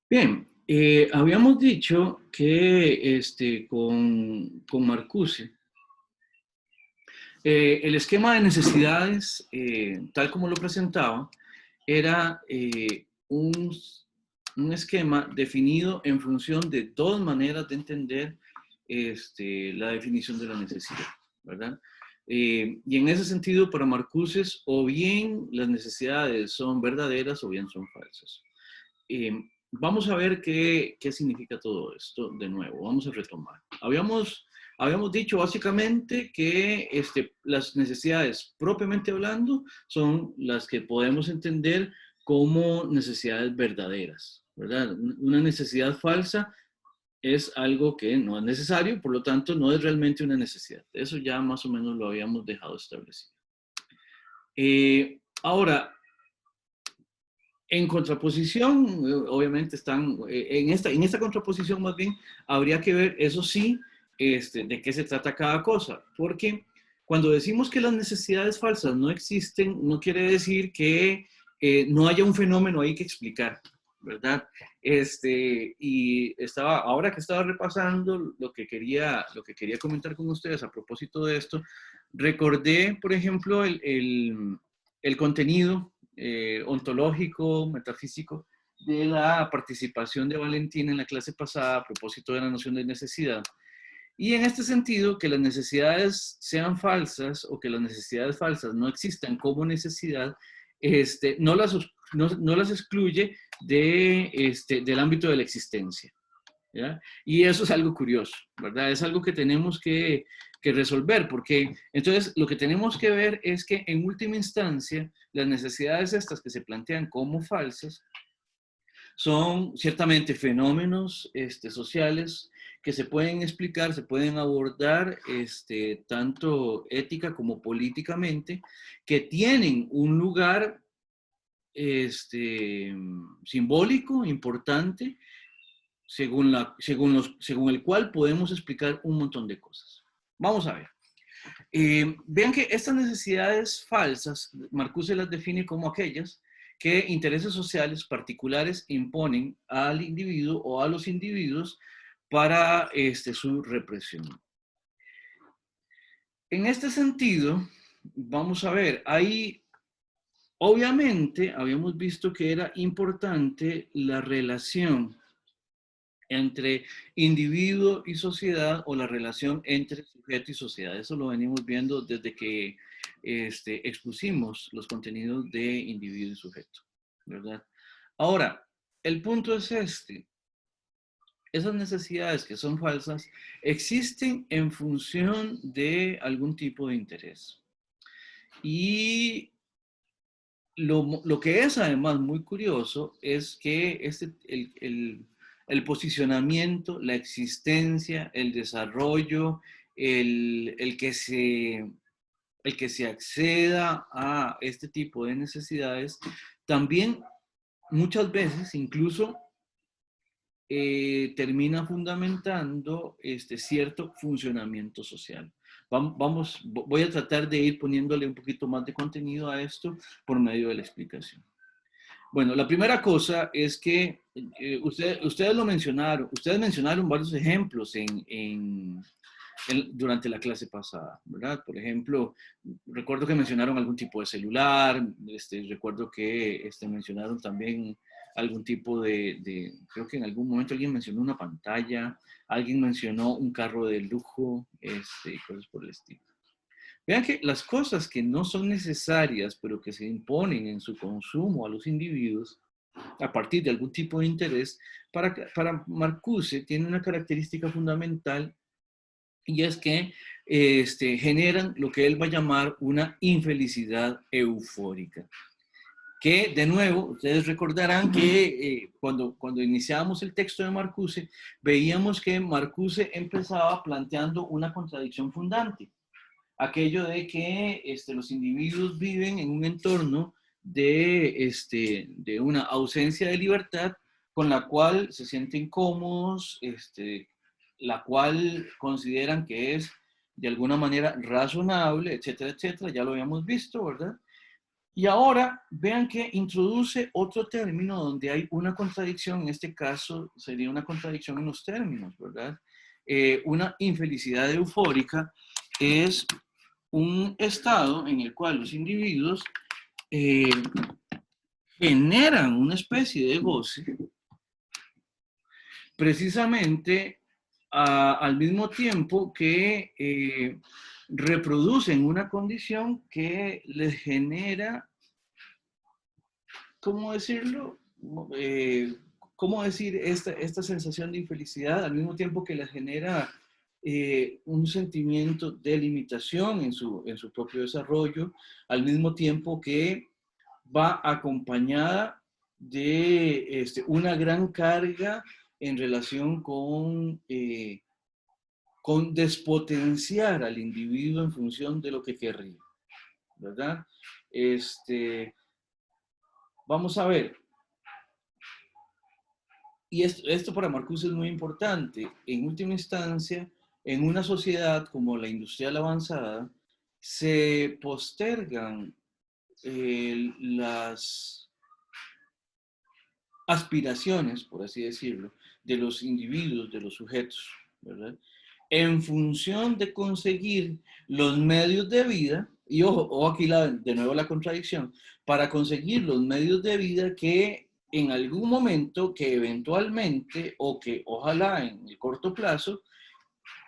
Bien, habíamos dicho que con Marcuse, el esquema de necesidades, tal como lo presentaba, era un esquema definido en función de dos maneras de entender la definición de la necesidad, ¿verdad? Y en ese sentido, para Marcuse, o bien las necesidades son verdaderas o bien son falsas. Eh, Vamos a ver qué significa todo esto de nuevo. Vamos a retomar. Habíamos dicho básicamente que las necesidades propiamente hablando son las que podemos entender como necesidades verdaderas, ¿verdad? Una necesidad falsa es algo que no es necesario, por lo tanto no es realmente una necesidad. Eso ya más o menos lo habíamos dejado establecido. Ahora, en contraposición, obviamente están, en esta contraposición más bien, habría que ver, eso sí, de qué se trata cada cosa, porque cuando decimos que las necesidades falsas no existen, no quiere decir que no haya un fenómeno ahí que explicar, ¿verdad? Y ahora que estaba repasando lo que quería comentar con ustedes a propósito de esto, recordé, por ejemplo, el contenido ontológico, metafísico, de la participación de Valentina en la clase pasada a propósito de la noción de necesidad. Y en este sentido, que las necesidades sean falsas o que las necesidades falsas no existan como necesidad, no las excluye del ámbito de la existencia. ¿Ya? Y eso es algo curioso, ¿verdad? Es algo que tenemos que resolver, porque entonces lo que tenemos que ver es que en última instancia las necesidades estas que se plantean como falsas son ciertamente fenómenos sociales que se pueden explicar, se pueden abordar tanto ética como políticamente, que tienen un lugar simbólico importante según el cual podemos explicar un montón de cosas. Vamos a ver. Vean que estas necesidades falsas, Marcuse las define como aquellas que intereses sociales particulares imponen al individuo o a los individuos para su represión. En este sentido, vamos a ver, ahí obviamente habíamos visto que era importante la relación entre individuo y sociedad o la relación entre sujeto y sociedad. Eso lo venimos viendo desde que expusimos los contenidos de individuo y sujeto, ¿verdad? Ahora, el punto es esas necesidades que son falsas existen en función de algún tipo de interés. Y lo que es además muy curioso es que el posicionamiento, la existencia, el desarrollo, el que se acceda a este tipo de necesidades, también muchas veces incluso termina fundamentando cierto funcionamiento social. Voy a tratar de ir poniéndole un poquito más de contenido a esto por medio de la explicación. Bueno, la primera cosa es que ustedes mencionaron varios ejemplos durante la clase pasada, ¿verdad? Por ejemplo, recuerdo que mencionaron algún tipo de celular, recuerdo que mencionaron también algún tipo creo que en algún momento alguien mencionó una pantalla, alguien mencionó un carro de lujo, cosas por el estilo. Vean que las cosas que no son necesarias, pero que se imponen en su consumo a los individuos, a partir de algún tipo de interés, para Marcuse tiene una característica fundamental y es que generan lo que él va a llamar una infelicidad eufórica. Que, de nuevo, ustedes recordarán que cuando iniciábamos el texto de Marcuse, veíamos que Marcuse empezaba planteando una contradicción fundante. Aquello de que los individuos viven en un entorno de una ausencia de libertad con la cual se sienten cómodos, la cual consideran que es de alguna manera razonable, etcétera, etcétera, ya lo habíamos visto, ¿verdad? Y ahora vean que introduce otro término donde hay una contradicción, en este caso sería una contradicción en los términos, ¿verdad? Una infelicidad eufórica es un estado en el cual los individuos eh, generan una especie de goce precisamente al mismo tiempo que reproducen una condición que les genera, ¿cómo decirlo? ¿Cómo decir esta sensación de infelicidad al mismo tiempo que les genera un sentimiento de limitación en su propio desarrollo, al mismo tiempo que va acompañada de una gran carga en relación con despotenciar al individuo en función de lo que querría, ¿verdad? Vamos a ver, y esto para Marcuse es muy importante. En última instancia, en una sociedad como la industrial avanzada, se postergan las aspiraciones, por así decirlo, de los individuos, de los sujetos, ¿verdad? En función de conseguir los medios de vida, y ojo aquí de nuevo la contradicción, para conseguir los medios de vida que en algún momento, que eventualmente, o que ojalá en el corto plazo,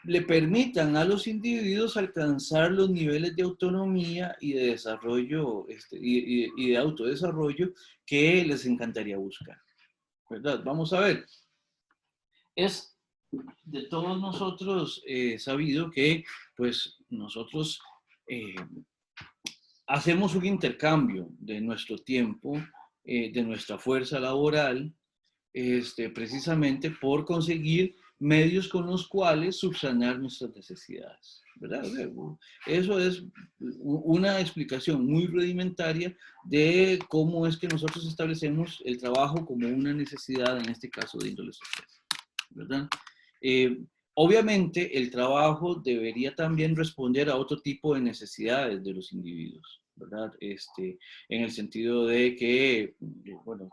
le permitan a los individuos alcanzar los niveles de autonomía y de desarrollo, y de autodesarrollo que les encantaría buscar, ¿verdad? Vamos a ver. Es de todos nosotros sabido que, pues, nosotros hacemos un intercambio de nuestro tiempo, de nuestra fuerza laboral, precisamente por conseguir medios con los cuales subsanar nuestras necesidades, ¿verdad? Eso es una explicación muy rudimentaria de cómo es que nosotros establecemos el trabajo como una necesidad, en este caso de índole social, ¿verdad? Obviamente el trabajo debería también responder a otro tipo de necesidades de los individuos, ¿verdad? En el sentido de que, bueno,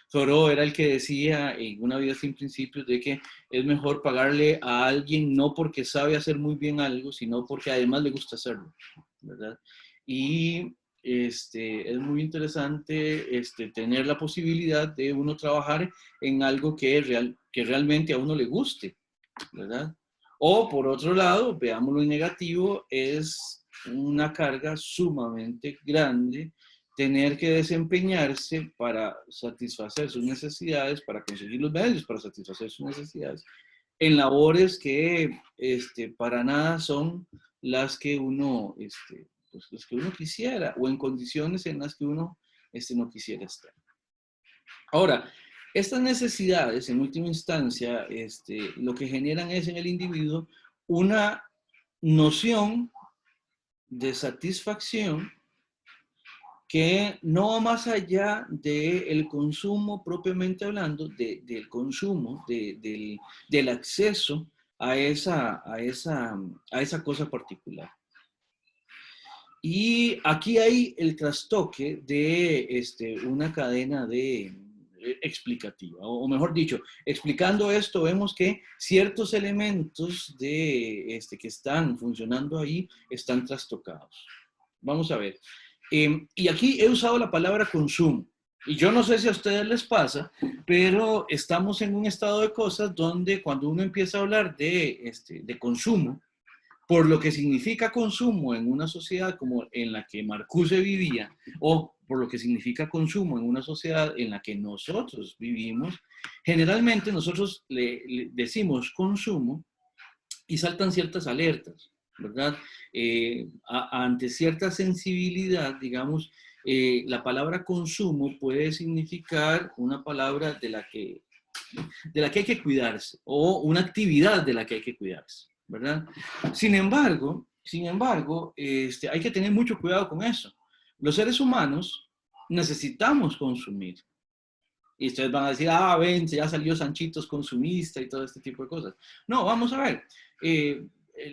Thoreau era el que decía en Una vida sin principios de que es mejor pagarle a alguien no porque sabe hacer muy bien algo, sino porque además le gusta hacerlo, ¿verdad? Y es muy interesante tener la posibilidad de uno trabajar en algo que realmente a uno le guste, ¿verdad? O por otro lado, veámoslo en negativo, es una carga sumamente grande tener que desempeñarse para satisfacer sus necesidades, para conseguir los medios para satisfacer sus necesidades, en labores que para nada son las que uno, pues, las que uno quisiera, o en condiciones en las que uno no quisiera estar. Ahora, estas necesidades, en última instancia, lo que generan es en el individuo una noción de satisfacción que no va más allá del consumo propiamente hablando, del consumo, del acceso a esa cosa particular. Y aquí hay el trastoque de una cadena explicativa, o mejor dicho, explicando esto, vemos que ciertos elementos que están funcionando ahí están trastocados. Vamos a ver. Y aquí he usado la palabra consumo. Y yo no sé si a ustedes les pasa, pero estamos en un estado de cosas donde cuando uno empieza a hablar de consumo, por lo que significa consumo en una sociedad como en la que Marcuse vivía, o por lo que significa consumo en una sociedad en la que nosotros vivimos, generalmente nosotros le decimos consumo y saltan ciertas alertas, ¿verdad? Ante cierta sensibilidad, digamos, la palabra consumo puede significar una palabra de la que hay que cuidarse, o una actividad de la que hay que cuidarse, ¿verdad? Sin embargo, hay que tener mucho cuidado con eso. Los seres humanos necesitamos consumir. Y ustedes van a decir, ven, ya salió Sanchitos consumista y todo este tipo de cosas. No, vamos a ver.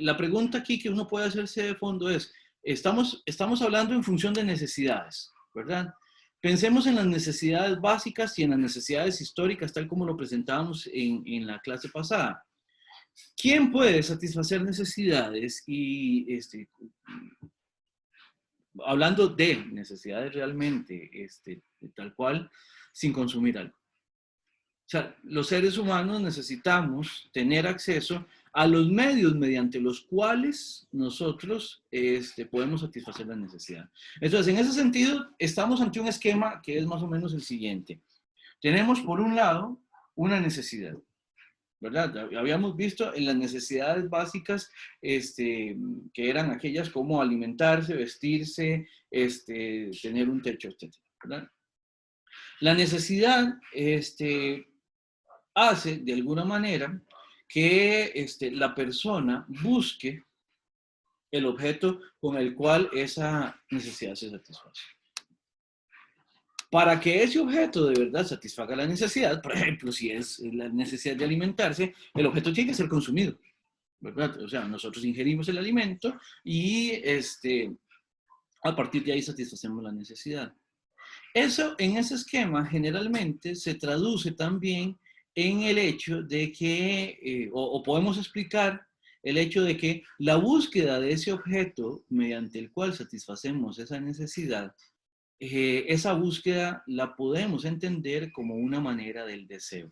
La pregunta aquí que uno puede hacerse de fondo es, estamos hablando en función de necesidades, ¿verdad? Pensemos en las necesidades básicas y en las necesidades históricas, tal como lo presentábamos en la clase pasada. ¿Quién puede satisfacer necesidades y hablando de necesidades realmente, tal cual, sin consumir algo? O sea, los seres humanos necesitamos tener acceso a los medios mediante los cuales nosotros podemos satisfacer la necesidad. Entonces, en ese sentido, estamos ante un esquema que es más o menos el siguiente. Tenemos, por un lado, una necesidad, ¿verdad? Habíamos visto en las necesidades básicas que eran aquellas como alimentarse, vestirse, tener un techo, etc. ¿Verdad? La necesidad hace, de alguna manera, que la persona busque el objeto con el cual esa necesidad se satisface. Para que ese objeto de verdad satisfaga la necesidad, por ejemplo, si es la necesidad de alimentarse, el objeto tiene que ser consumido, ¿verdad? O sea, nosotros ingerimos el alimento y a partir de ahí satisfacemos la necesidad. Eso, en ese esquema, generalmente se traduce también en el hecho de que, o podemos explicar el hecho de que la búsqueda de ese objeto mediante el cual satisfacemos esa necesidad, esa búsqueda la podemos entender como una manera del deseo.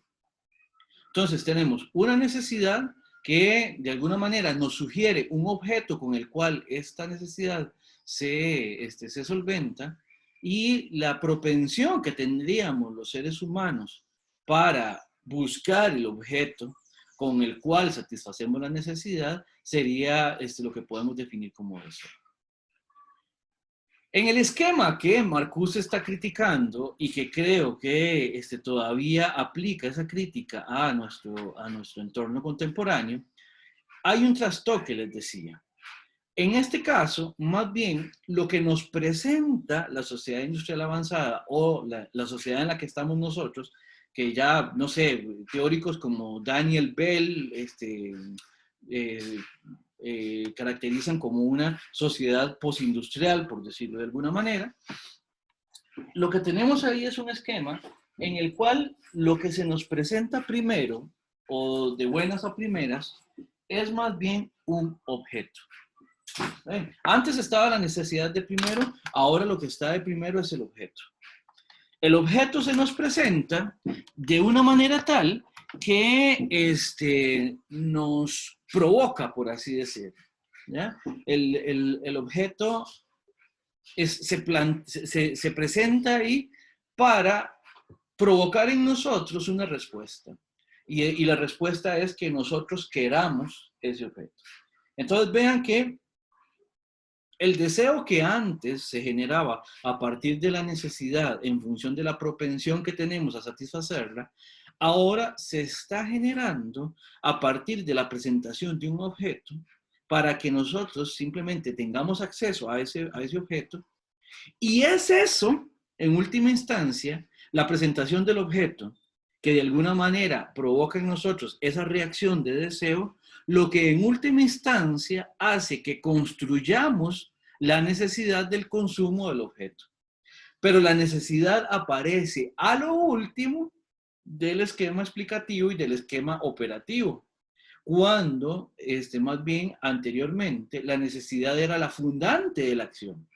Entonces tenemos una necesidad que de alguna manera nos sugiere un objeto con el cual esta necesidad se solventa, y la propensión que tendríamos los seres humanos para buscar el objeto con el cual satisfacemos la necesidad sería lo que podemos definir como deseo. En el esquema que Marcuse está criticando y que creo que todavía aplica esa crítica a nuestro entorno contemporáneo, hay un trastoque, les decía. En este caso, más bien, lo que nos presenta la sociedad industrial avanzada o la sociedad en la que estamos nosotros, que ya, no sé, teóricos como Daniel Bell caracterizan como una sociedad postindustrial, por decirlo de alguna manera, lo que tenemos ahí es un esquema en el cual lo que se nos presenta primero, o de buenas a primeras, es más bien un objeto. Antes estaba la necesidad de primero, ahora lo que está de primero es el objeto. El objeto se nos presenta de una manera tal que nos provoca, por así decirlo. ¿Ya? El objeto se presenta ahí para provocar en nosotros una respuesta. Y la respuesta es que nosotros queramos ese objeto. Entonces vean que el deseo que antes se generaba a partir de la necesidad en función de la propensión que tenemos a satisfacerla, ahora se está generando a partir de la presentación de un objeto para que nosotros simplemente tengamos acceso a ese objeto. Y es eso, en última instancia, la presentación del objeto, que de alguna manera provoca en nosotros esa reacción de deseo, lo que en última instancia hace que construyamos la necesidad del consumo del objeto. Pero la necesidad aparece a lo último del esquema explicativo y del esquema operativo, cuando más bien anteriormente la necesidad era la fundante de la acción.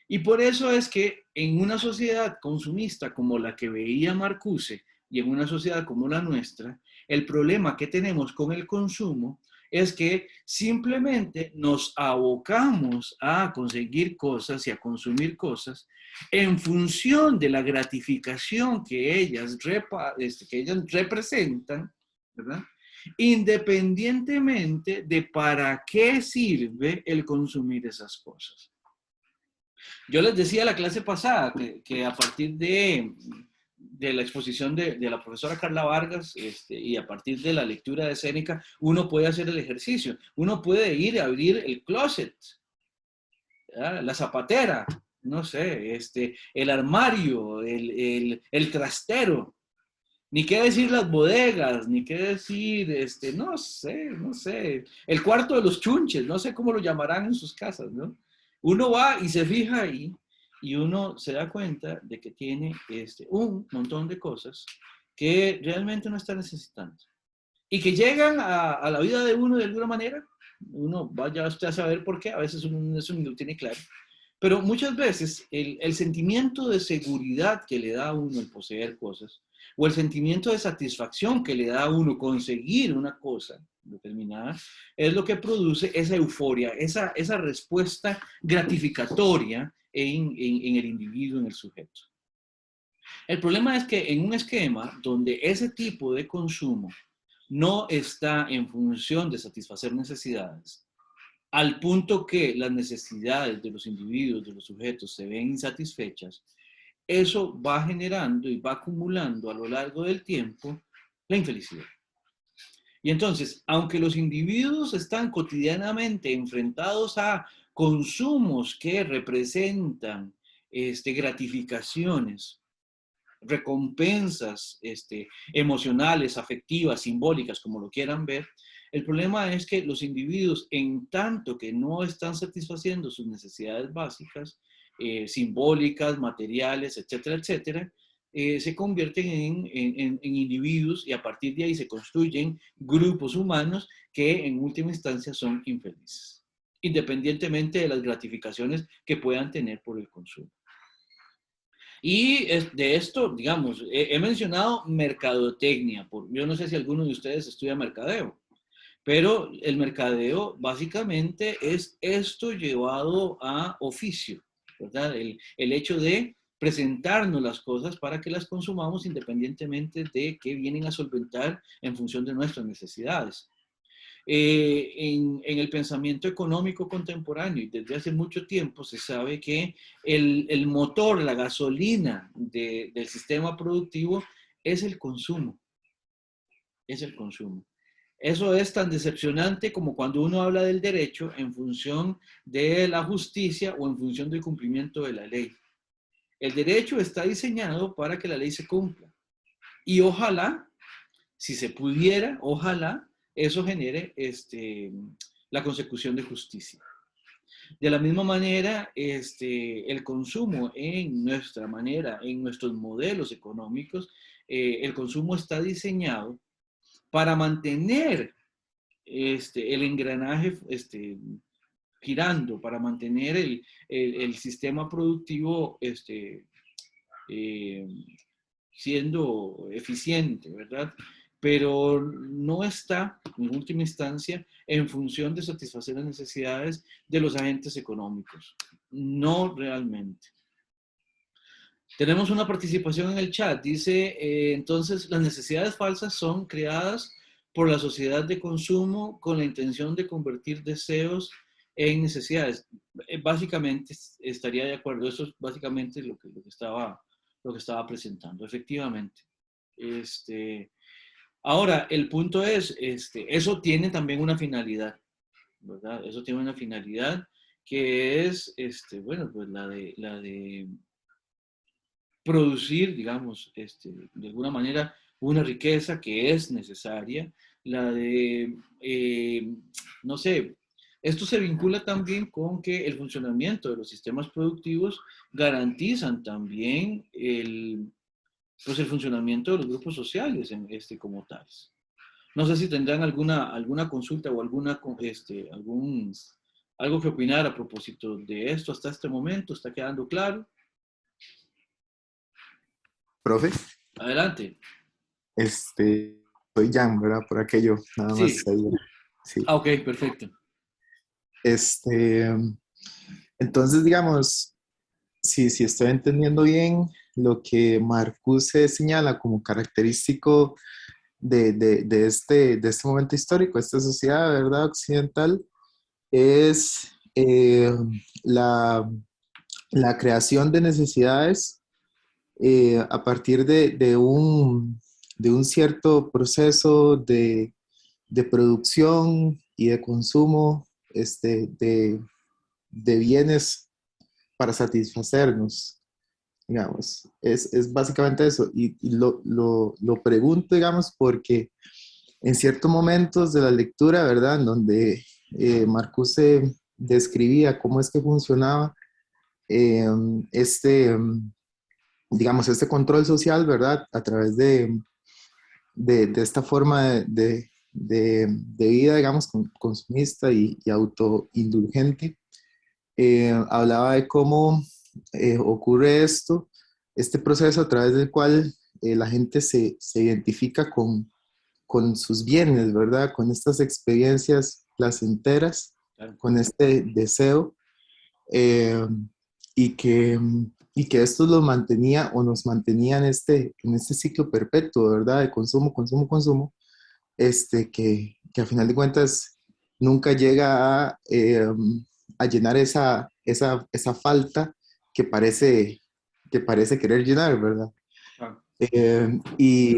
Y por eso es que en una sociedad consumista como la que veía Marcuse y en una sociedad como la nuestra, el problema que tenemos con el consumo es que simplemente nos abocamos a conseguir cosas y a consumir cosas en función de la gratificación que ellas representan, ¿verdad? Independientemente de para qué sirve el consumir esas cosas. Yo les decía la clase pasada que a partir de la exposición de la profesora Carla Vargas y a partir de la lectura de Séneca, uno puede hacer el ejercicio. Uno puede ir a abrir el closet, ¿verdad? La zapatera, no sé, el armario, el trastero. Ni qué decir las bodegas, ni qué decir, no sé, el cuarto de los chunches, no sé cómo lo llamarán en sus casas, ¿no? Uno va y se fija ahí y uno se da cuenta de que tiene un montón de cosas que realmente no está necesitando y que llegan a la vida de uno de alguna manera. Uno vaya usted a saber por qué, a veces uno eso no lo tiene claro. Pero muchas veces el sentimiento de seguridad que le da a uno el poseer cosas, o el sentimiento de satisfacción que le da a uno conseguir una cosa determinada, es lo que produce esa euforia, esa respuesta gratificatoria en el individuo, en el sujeto. El problema es que en un esquema donde ese tipo de consumo no está en función de satisfacer necesidades, al punto que las necesidades de los individuos, de los sujetos, se ven insatisfechas, eso va generando y va acumulando a lo largo del tiempo la infelicidad. Y entonces, aunque los individuos están cotidianamente enfrentados a consumos que representan gratificaciones, recompensas emocionales, afectivas, simbólicas, como lo quieran ver, el problema es que los individuos, en tanto que no están satisfaciendo sus necesidades básicas, simbólicas, materiales, etcétera, etcétera, se convierten en individuos y a partir de ahí se construyen grupos humanos que en última instancia son infelices, independientemente de las gratificaciones que puedan tener por el consumo. Y de esto, digamos, he mencionado mercadotecnia. Yo no sé si alguno de ustedes estudia mercadeo, pero el mercadeo básicamente es esto llevado a oficio, ¿verdad? El hecho de presentarnos las cosas para que las consumamos independientemente de qué vienen a solventar en función de nuestras necesidades. En el pensamiento económico contemporáneo y desde hace mucho tiempo se sabe que el motor, la gasolina del sistema productivo es el consumo, es el consumo. Eso es tan decepcionante como cuando uno habla del derecho en función de la justicia o en función del cumplimiento de la ley. El derecho está diseñado para que la ley se cumpla. Y ojalá, si se pudiera, ojalá eso genere la consecución de justicia. De la misma manera, el consumo en nuestra manera, en nuestros modelos económicos, el consumo está diseñado para mantener el engranaje girando, para mantener el sistema productivo eh, siendo eficiente, ¿verdad? Pero no está, en última instancia, en función de satisfacer las necesidades de los agentes económicos. No realmente. Tenemos una participación en el chat. Dice, entonces, las necesidades falsas son creadas por la sociedad de consumo con la intención de convertir deseos en necesidades. Básicamente estaría de acuerdo. Eso es básicamente lo que estaba presentando. Efectivamente. Ahora, el punto es, eso tiene también una finalidad, ¿verdad? Eso tiene una finalidad que es, bueno, pues la de producir, digamos, de alguna manera, una riqueza que es necesaria, la de, no sé, esto se vincula también con que el funcionamiento de los sistemas productivos garantizan también pues el funcionamiento de los grupos sociales como tales. No sé si tendrán alguna consulta o algo que opinar a propósito de esto hasta este momento. ¿Está quedando claro? Profe, Adelante. soy Jan, ¿verdad? Por aquello, nada más Sí. ahí. Sí. Ah, ok, perfecto. Este, entonces, digamos, si estoy entendiendo bien, lo que Marcuse señala como característico de este momento histórico, esta sociedad, ¿verdad? Occidental, es la, la creación de necesidades a partir de un cierto proceso de producción y de consumo de bienes para satisfacernos, digamos. Es básicamente eso. Y lo pregunto, digamos, porque en ciertos momentos de la lectura, ¿verdad? En donde Marcuse describía cómo es que funcionaba eh, este, digamos, este control social, ¿verdad? A través de esta forma de vida, digamos, consumista y autoindulgente. Hablaba de cómo ocurre esto, este proceso a través del cual la gente se identifica con sus bienes, ¿verdad? Con estas experiencias placenteras, Claro. con este deseo, eh, y que, y que esto los mantenía o nos mantenía en este ciclo perpetuo, ¿verdad? De consumo, consumo, consumo, que a final de cuentas nunca llega a llenar esa falta que parece querer llenar, ¿verdad? Claro. Eh, y,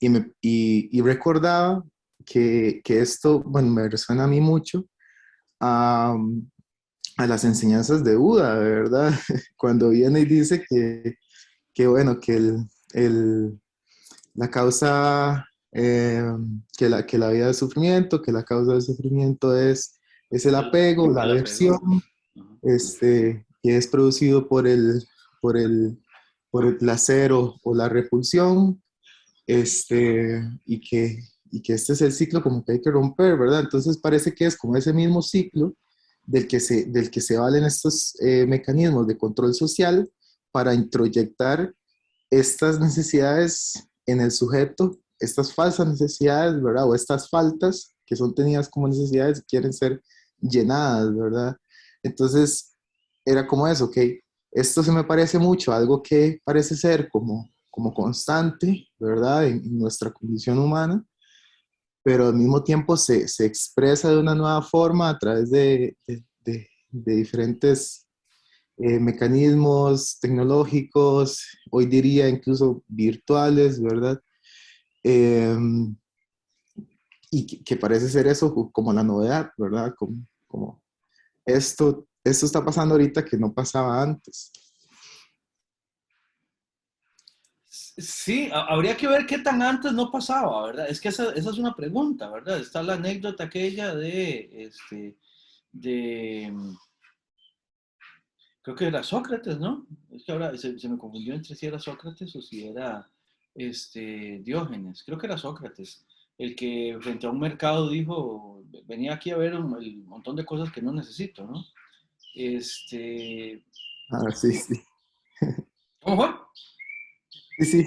y recordaba que esto, bueno, me resuena a mí mucho a, a las enseñanzas de Buda, ¿verdad? Cuando viene y dice que bueno, el, la causa, que la vida es sufrimiento, que la causa del sufrimiento es el apego, la El apego. aversión, Ajá. que es producido por por el placer o la repulsión, y que este es el ciclo como que hay que romper, ¿verdad? Entonces parece que es como ese mismo ciclo del que se valen estos mecanismos de control social para introyectar estas necesidades en el sujeto, estas falsas necesidades, ¿verdad? O estas faltas que son tenidas como necesidades quieren ser llenadas, ¿verdad? Entonces, era como eso, ok, esto se me parece mucho, a algo que parece ser como constante, ¿verdad? En nuestra condición humana, pero al mismo tiempo se expresa de una nueva forma a través de diferentes mecanismos tecnológicos, hoy diría incluso virtuales, ¿verdad? Eh, y que parece ser eso como la novedad, ¿verdad? Como esto está pasando ahorita que no pasaba antes. Sí, habría que ver qué tan antes no pasaba, ¿verdad? Es que esa es una pregunta, ¿verdad? Está la anécdota aquella de, creo que era Sócrates, ¿no? Es que ahora se me confundió entre si era Sócrates o si era Diógenes. Creo que era Sócrates, el que frente a un mercado dijo, venía aquí a ver el montón de cosas que no necesito, ¿no? Este, Ah, sí, sí, ¿Cómo fue? sí,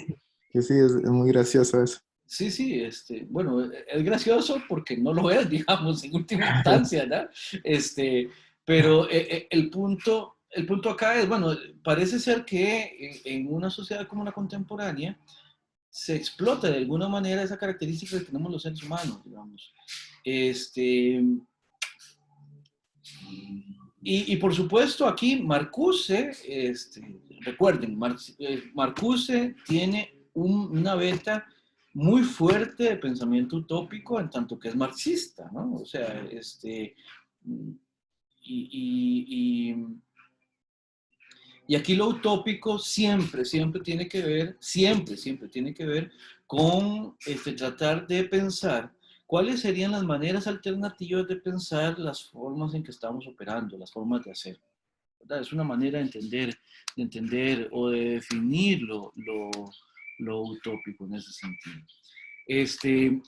sí, es muy gracioso eso. Sí, sí, bueno, es gracioso porque no lo es, digamos, en última instancia, ¿no? Este, pero el punto acá es, bueno, parece ser que en una sociedad como la contemporánea se explota de alguna manera esa característica que tenemos los seres humanos, digamos. Este, y por supuesto aquí Marcuse, recuerden, Marcuse tiene una beta muy fuerte de pensamiento utópico en tanto que es marxista, ¿no? O sea, y, y, y aquí lo utópico siempre tiene que ver, siempre tiene que ver con tratar de pensar cuáles serían las maneras alternativas de pensar las formas en que estamos operando, las formas de hacer. ¿Verdad? Es una manera de entender o de definir lo utópico en ese sentido. Este,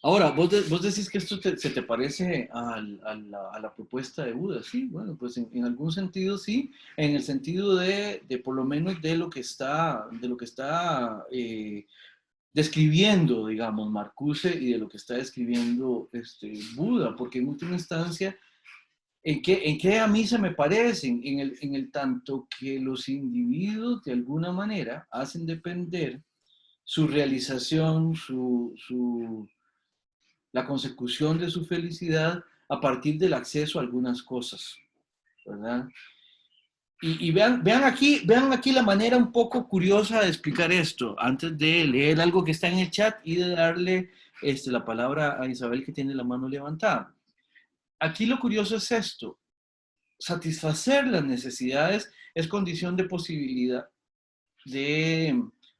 Ahora, vos decís que esto se te parece a la propuesta de Buda, sí, bueno, pues en algún sentido sí, en el sentido de por lo menos de lo que está describiendo, digamos, Marcuse y de lo que está describiendo Buda, porque en última instancia, en qué a mí se me parecen? En el tanto que los individuos de alguna manera hacen depender su realización, la consecución de su felicidad a partir del acceso a algunas cosas, ¿verdad? Y vean aquí la manera un poco curiosa de explicar esto, antes de leer algo que está en el chat y de darle la palabra a Isabel que tiene la mano levantada. Aquí lo curioso es esto, satisfacer las necesidades es condición de posibilidad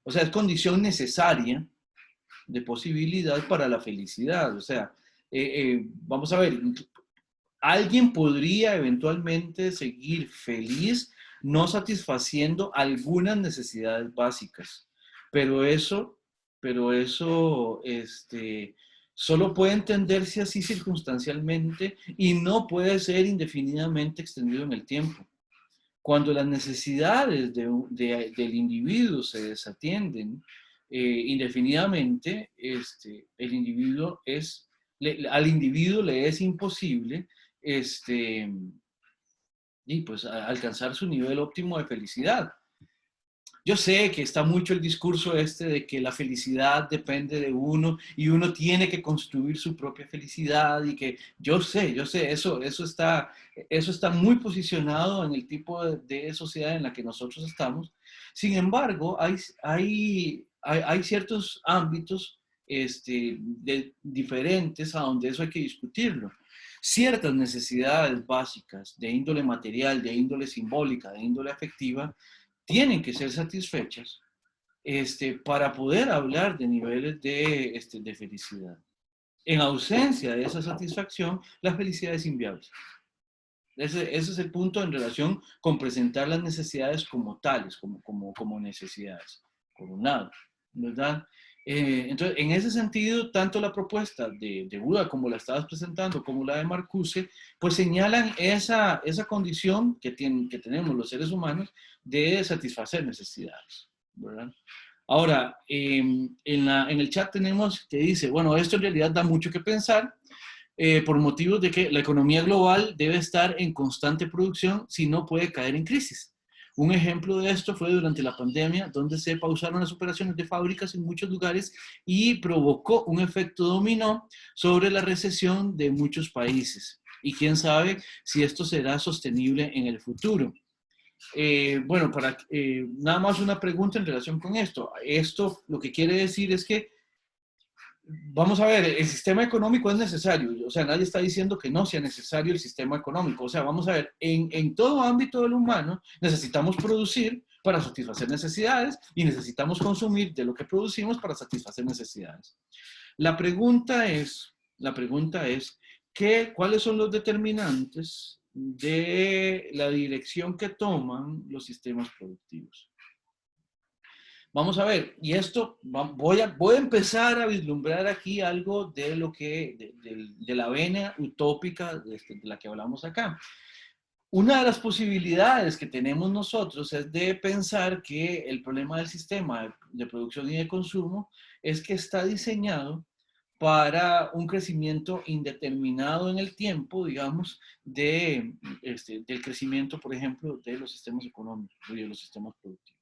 o sea, es condición necesaria de posibilidad para la felicidad. O sea, vamos a ver, alguien podría eventualmente seguir feliz no satisfaciendo algunas necesidades básicas, pero eso, pero eso solo puede entenderse así circunstancialmente y no puede ser indefinidamente extendido en el tiempo. Cuando las necesidades del individuo se desatienden indefinidamente, al individuo le es imposible este, y pues, alcanzar su nivel óptimo de felicidad. Yo sé que está mucho el discurso este de que la felicidad depende de uno y uno tiene que construir su propia felicidad y que yo sé, eso está muy posicionado en el tipo de sociedad en la que nosotros estamos. Sin embargo, hay ciertos ámbitos diferentes a donde eso hay que discutirlo. Ciertas necesidades básicas de índole material, de índole simbólica, de índole afectiva, tienen que ser satisfechas para poder hablar de niveles de felicidad. En ausencia de esa satisfacción, la felicidad es inviable. Ese es el punto en relación con presentar las necesidades como tales, como necesidades, por un lado, ¿verdad? Entonces, en ese sentido, tanto la propuesta de Buda como la estabas presentando, como la de Marcuse, pues señalan esa condición que tenemos los seres humanos de satisfacer necesidades, ¿verdad? Ahora, en el chat tenemos que dice, bueno, esto en realidad da mucho que pensar, por motivos de que la economía global debe estar en constante producción si no puede caer en crisis. Un ejemplo de esto fue durante la pandemia, donde se pausaron las operaciones de fábricas en muchos lugares y provocó un efecto dominó sobre la recesión de muchos países. Y quién sabe si esto será sostenible en el futuro. Bueno, nada más una pregunta en relación con esto. Esto lo que quiere decir es que vamos a ver, el sistema económico es necesario, o sea, nadie está diciendo que no sea necesario el sistema económico, o sea, vamos a ver, en todo ámbito del humano necesitamos producir para satisfacer necesidades y necesitamos consumir de lo que producimos para satisfacer necesidades. La pregunta es ¿cuáles son los determinantes de la dirección que toman los sistemas productivos? Vamos a ver, y esto voy a empezar a vislumbrar aquí algo de lo de la vena utópica de la que hablamos acá. Una de las posibilidades que tenemos nosotros es de pensar que el problema del sistema de producción y de consumo es que está diseñado para un crecimiento indeterminado en el tiempo, digamos, del crecimiento, por ejemplo, de los sistemas económicos y de los sistemas productivos.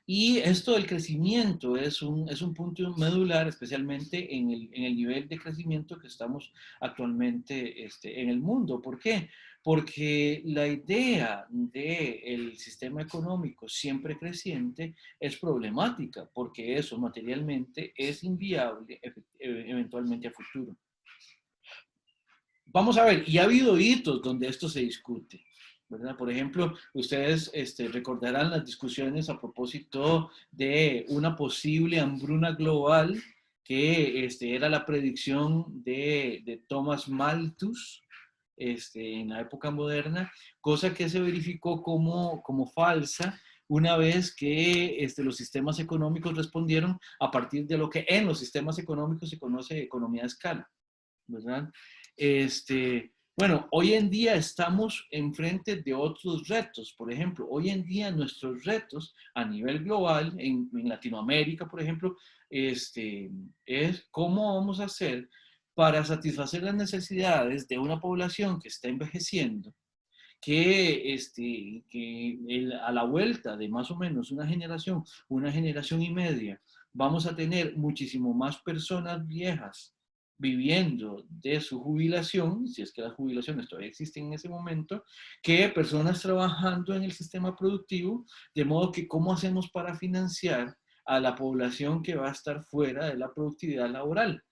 Y esto del crecimiento es un punto medular, especialmente en el nivel de crecimiento que estamos actualmente en el mundo. ¿Por qué? Porque la idea del sistema económico siempre creciente es problemática, porque eso materialmente es inviable eventualmente a futuro. Vamos a ver, y ha habido hitos donde esto se discute, ¿verdad? Por ejemplo, ustedes recordarán las discusiones a propósito de una posible hambruna global que era la predicción de Thomas Malthus en la época moderna, cosa que se verificó como falsa una vez que los sistemas económicos respondieron a partir de lo que en los sistemas económicos se conoce economía de escala, ¿verdad? Bueno, hoy en día estamos enfrente de otros retos. Por ejemplo, hoy en día nuestros retos a nivel global, en Latinoamérica, por ejemplo, es cómo vamos a hacer para satisfacer las necesidades de una población que está envejeciendo, que a la vuelta de más o menos una generación y media, vamos a tener muchísimo más personas viejas viviendo de su jubilación, si es que las jubilaciones todavía existen en ese momento, que personas trabajando en el sistema productivo, de modo que cómo hacemos para financiar a la población que va a estar fuera de la productividad laboral.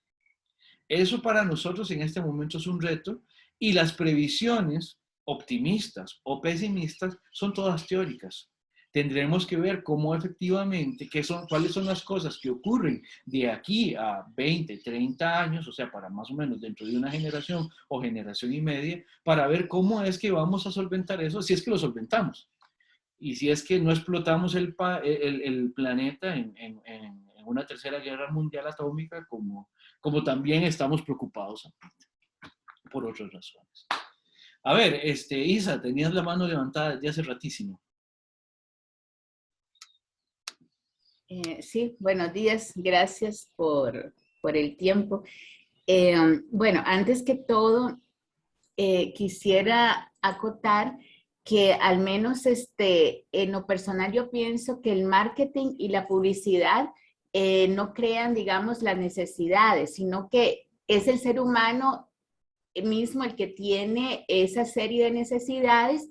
Eso para nosotros en este momento es un reto y las previsiones optimistas o pesimistas son todas teóricas. tendremos que ver cómo efectivamente, cuáles son las cosas que ocurren de aquí a 20, 30 años, o sea, para más o menos dentro de una generación o generación y media, para ver cómo es que vamos a solventar eso, si es que lo solventamos. Y si es que no explotamos el planeta en una tercera guerra mundial atómica, como también estamos preocupados por otras razones. A ver, Isa, tenías la mano levantada desde hace ratísimo. Sí, buenos días, gracias por el tiempo. Bueno, antes que todo, quisiera acotar que al menos en lo personal yo pienso que el marketing y la publicidad no crean, digamos, las necesidades, sino que es el ser humano mismo el que tiene esa serie de necesidades,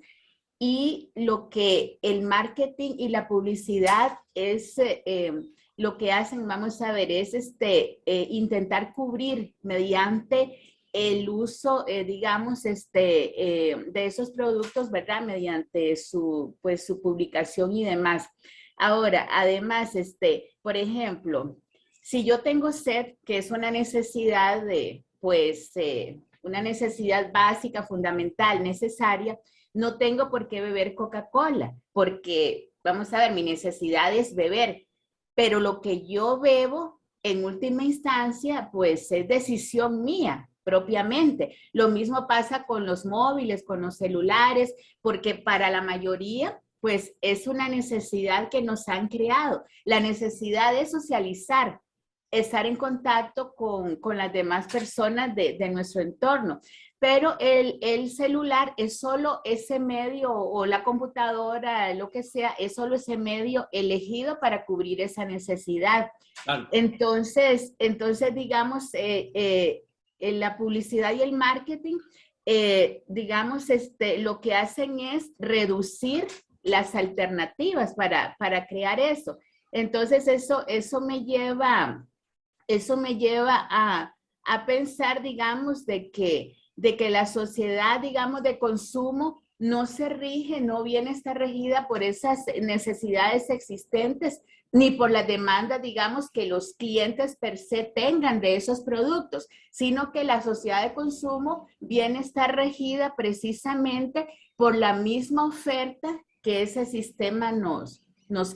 y lo que el marketing y la publicidad es lo que hacen, vamos a ver, es intentar cubrir mediante el uso, digamos, de esos productos, ¿verdad? Mediante pues, su publicación y demás. Ahora, además, por ejemplo, si yo tengo sed, que es una necesidad pues, una necesidad básica, fundamental, necesaria, no tengo por qué beber Coca-Cola, porque, vamos a ver, mi necesidad es beber, pero lo que yo bebo, en última instancia, pues es decisión mía propiamente. Lo mismo pasa con los móviles, con los celulares, porque para la mayoría, pues es una necesidad que nos han creado, la necesidad de socializar, estar en contacto con las demás personas de nuestro entorno. Pero el celular es solo ese medio, o la computadora, lo que sea, es solo ese medio elegido para cubrir esa necesidad. Claro. Entonces digamos, la publicidad y el marketing, digamos, lo que hacen es reducir las alternativas para crear eso. Entonces eso me lleva a pensar, digamos, de que la sociedad, digamos, de consumo no se rige, no viene a estar regida por esas necesidades existentes, ni por la demanda, digamos, que los clientes per se tengan de esos productos, sino que la sociedad de consumo viene a estar regida precisamente por la misma oferta que ese sistema nos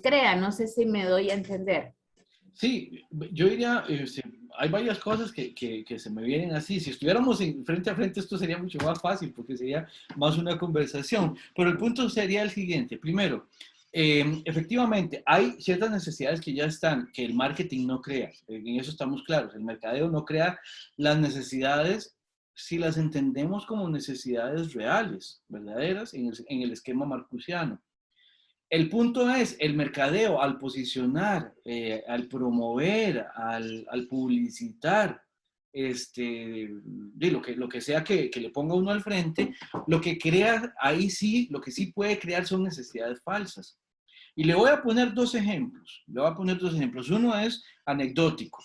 crea. No sé si me doy a entender. Sí, yo diría, hay varias cosas que se me vienen así. Si estuviéramos frente a frente, esto sería mucho más fácil porque sería más una conversación. Pero el punto sería el siguiente. Primero, efectivamente, hay ciertas necesidades que ya están, que el marketing no crea. En eso estamos claros. El mercadeo no crea las necesidades si las entendemos como necesidades reales, verdaderas, en el esquema marcusiano. El punto es, el mercadeo, al posicionar, al promover, al publicitar, de lo que sea que le ponga uno al frente, lo que crea, ahí sí, lo que sí puede crear son necesidades falsas. Y le voy a poner dos ejemplos. Uno es anecdótico.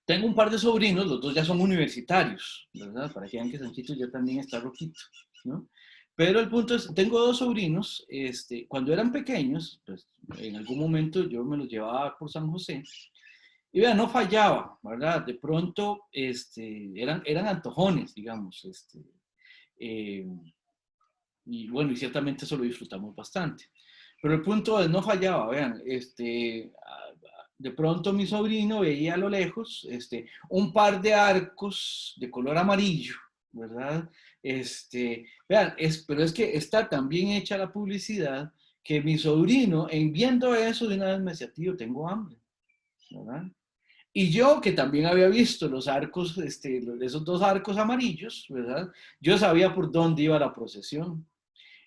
Tengo un par de sobrinos, los dos ya son universitarios, ¿verdad? Para que vean que Sanchito ya también está roquito, ¿no? Pero el punto es, tengo dos sobrinos, cuando eran pequeños, pues en algún momento yo me los llevaba por San José, y vean, no fallaba, ¿verdad? De pronto, eran antojones, digamos, y bueno, y ciertamente eso lo disfrutamos bastante. Pero el punto es, no fallaba, vean, de pronto mi sobrino veía a lo lejos un par de arcos de color amarillo, ¿verdad? Vean, pero es que está tan bien hecha la publicidad que mi sobrino, en viendo eso, de una vez me decía, tío, tengo hambre, ¿verdad? Y yo, que también había visto los arcos, esos dos arcos amarillos, ¿verdad? Yo sabía por dónde iba la procesión.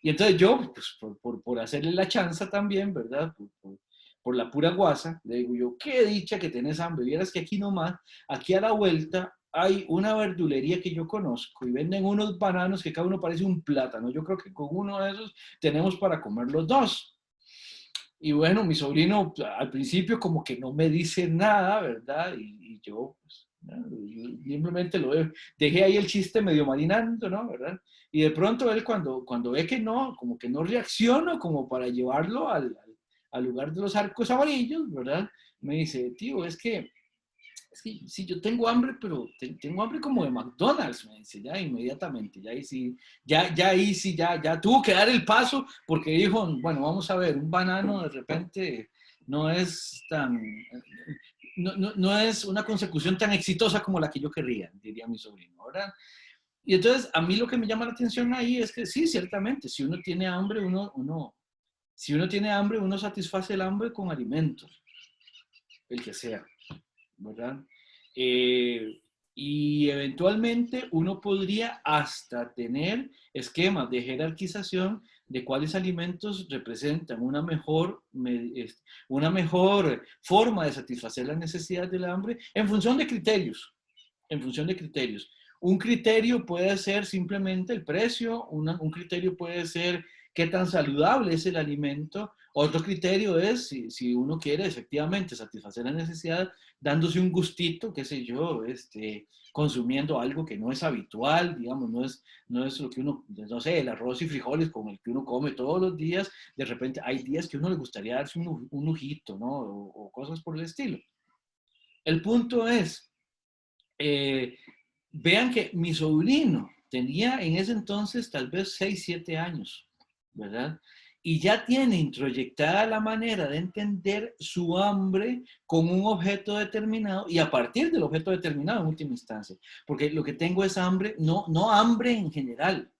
Y entonces yo, pues, por hacerle la chanza también, ¿verdad? Por la pura guasa, le digo yo, qué dicha que tenés hambre. Vieras que aquí nomás, aquí a la vuelta, hay una verdulería que yo conozco y venden unos bananos que cada uno parece un plátano. Yo creo que con uno de esos tenemos para comer los dos. Y bueno, mi sobrino al principio como que no me dice nada, ¿verdad? Y yo, pues, yo simplemente dejé ahí el chiste medio marinando, ¿no? ¿Verdad? Y de pronto él cuando ve que no, como que no reacciono como para llevarlo al lugar de los arcos amarillos, ¿verdad? Me dice, tío, es que sí, yo tengo hambre, pero tengo hambre como de McDonald's, me dice, ya inmediatamente, ya ahí sí, ahí sí, ya tuvo que dar el paso porque dijo, bueno, vamos a ver, un banano de repente no es tan, no es una consecución tan exitosa como la que yo querría, diría mi sobrino, ¿verdad? Y entonces a mí lo que me llama la atención ahí es que sí, ciertamente, si uno tiene hambre, si uno tiene hambre, uno satisface el hambre con alimentos, el que sea, ¿verdad? Eh, y eventualmente uno podría hasta tener esquemas de jerarquización de cuáles alimentos representan una mejor forma de satisfacer las necesidades del hambre en función de criterios, en función de criterios. Un criterio puede ser simplemente el precio, un criterio puede ser qué tan saludable es el alimento, otro criterio es si uno quiere efectivamente satisfacer la necesidad dándose un gustito, qué sé yo, consumiendo algo que no es habitual, digamos, no es lo que uno, no sé, el arroz y frijoles con el que uno come todos los días, de repente hay días que uno le gustaría darse un lujito, ¿no? O cosas por el estilo. El punto es, eh, vean que mi sobrino tenía en ese entonces tal vez 6, 7 años, ¿verdad? Y ya tiene introyectada la manera de entender su hambre con un objeto determinado y a partir del objeto determinado en última instancia. Porque lo que tengo es hambre, no hambre en general,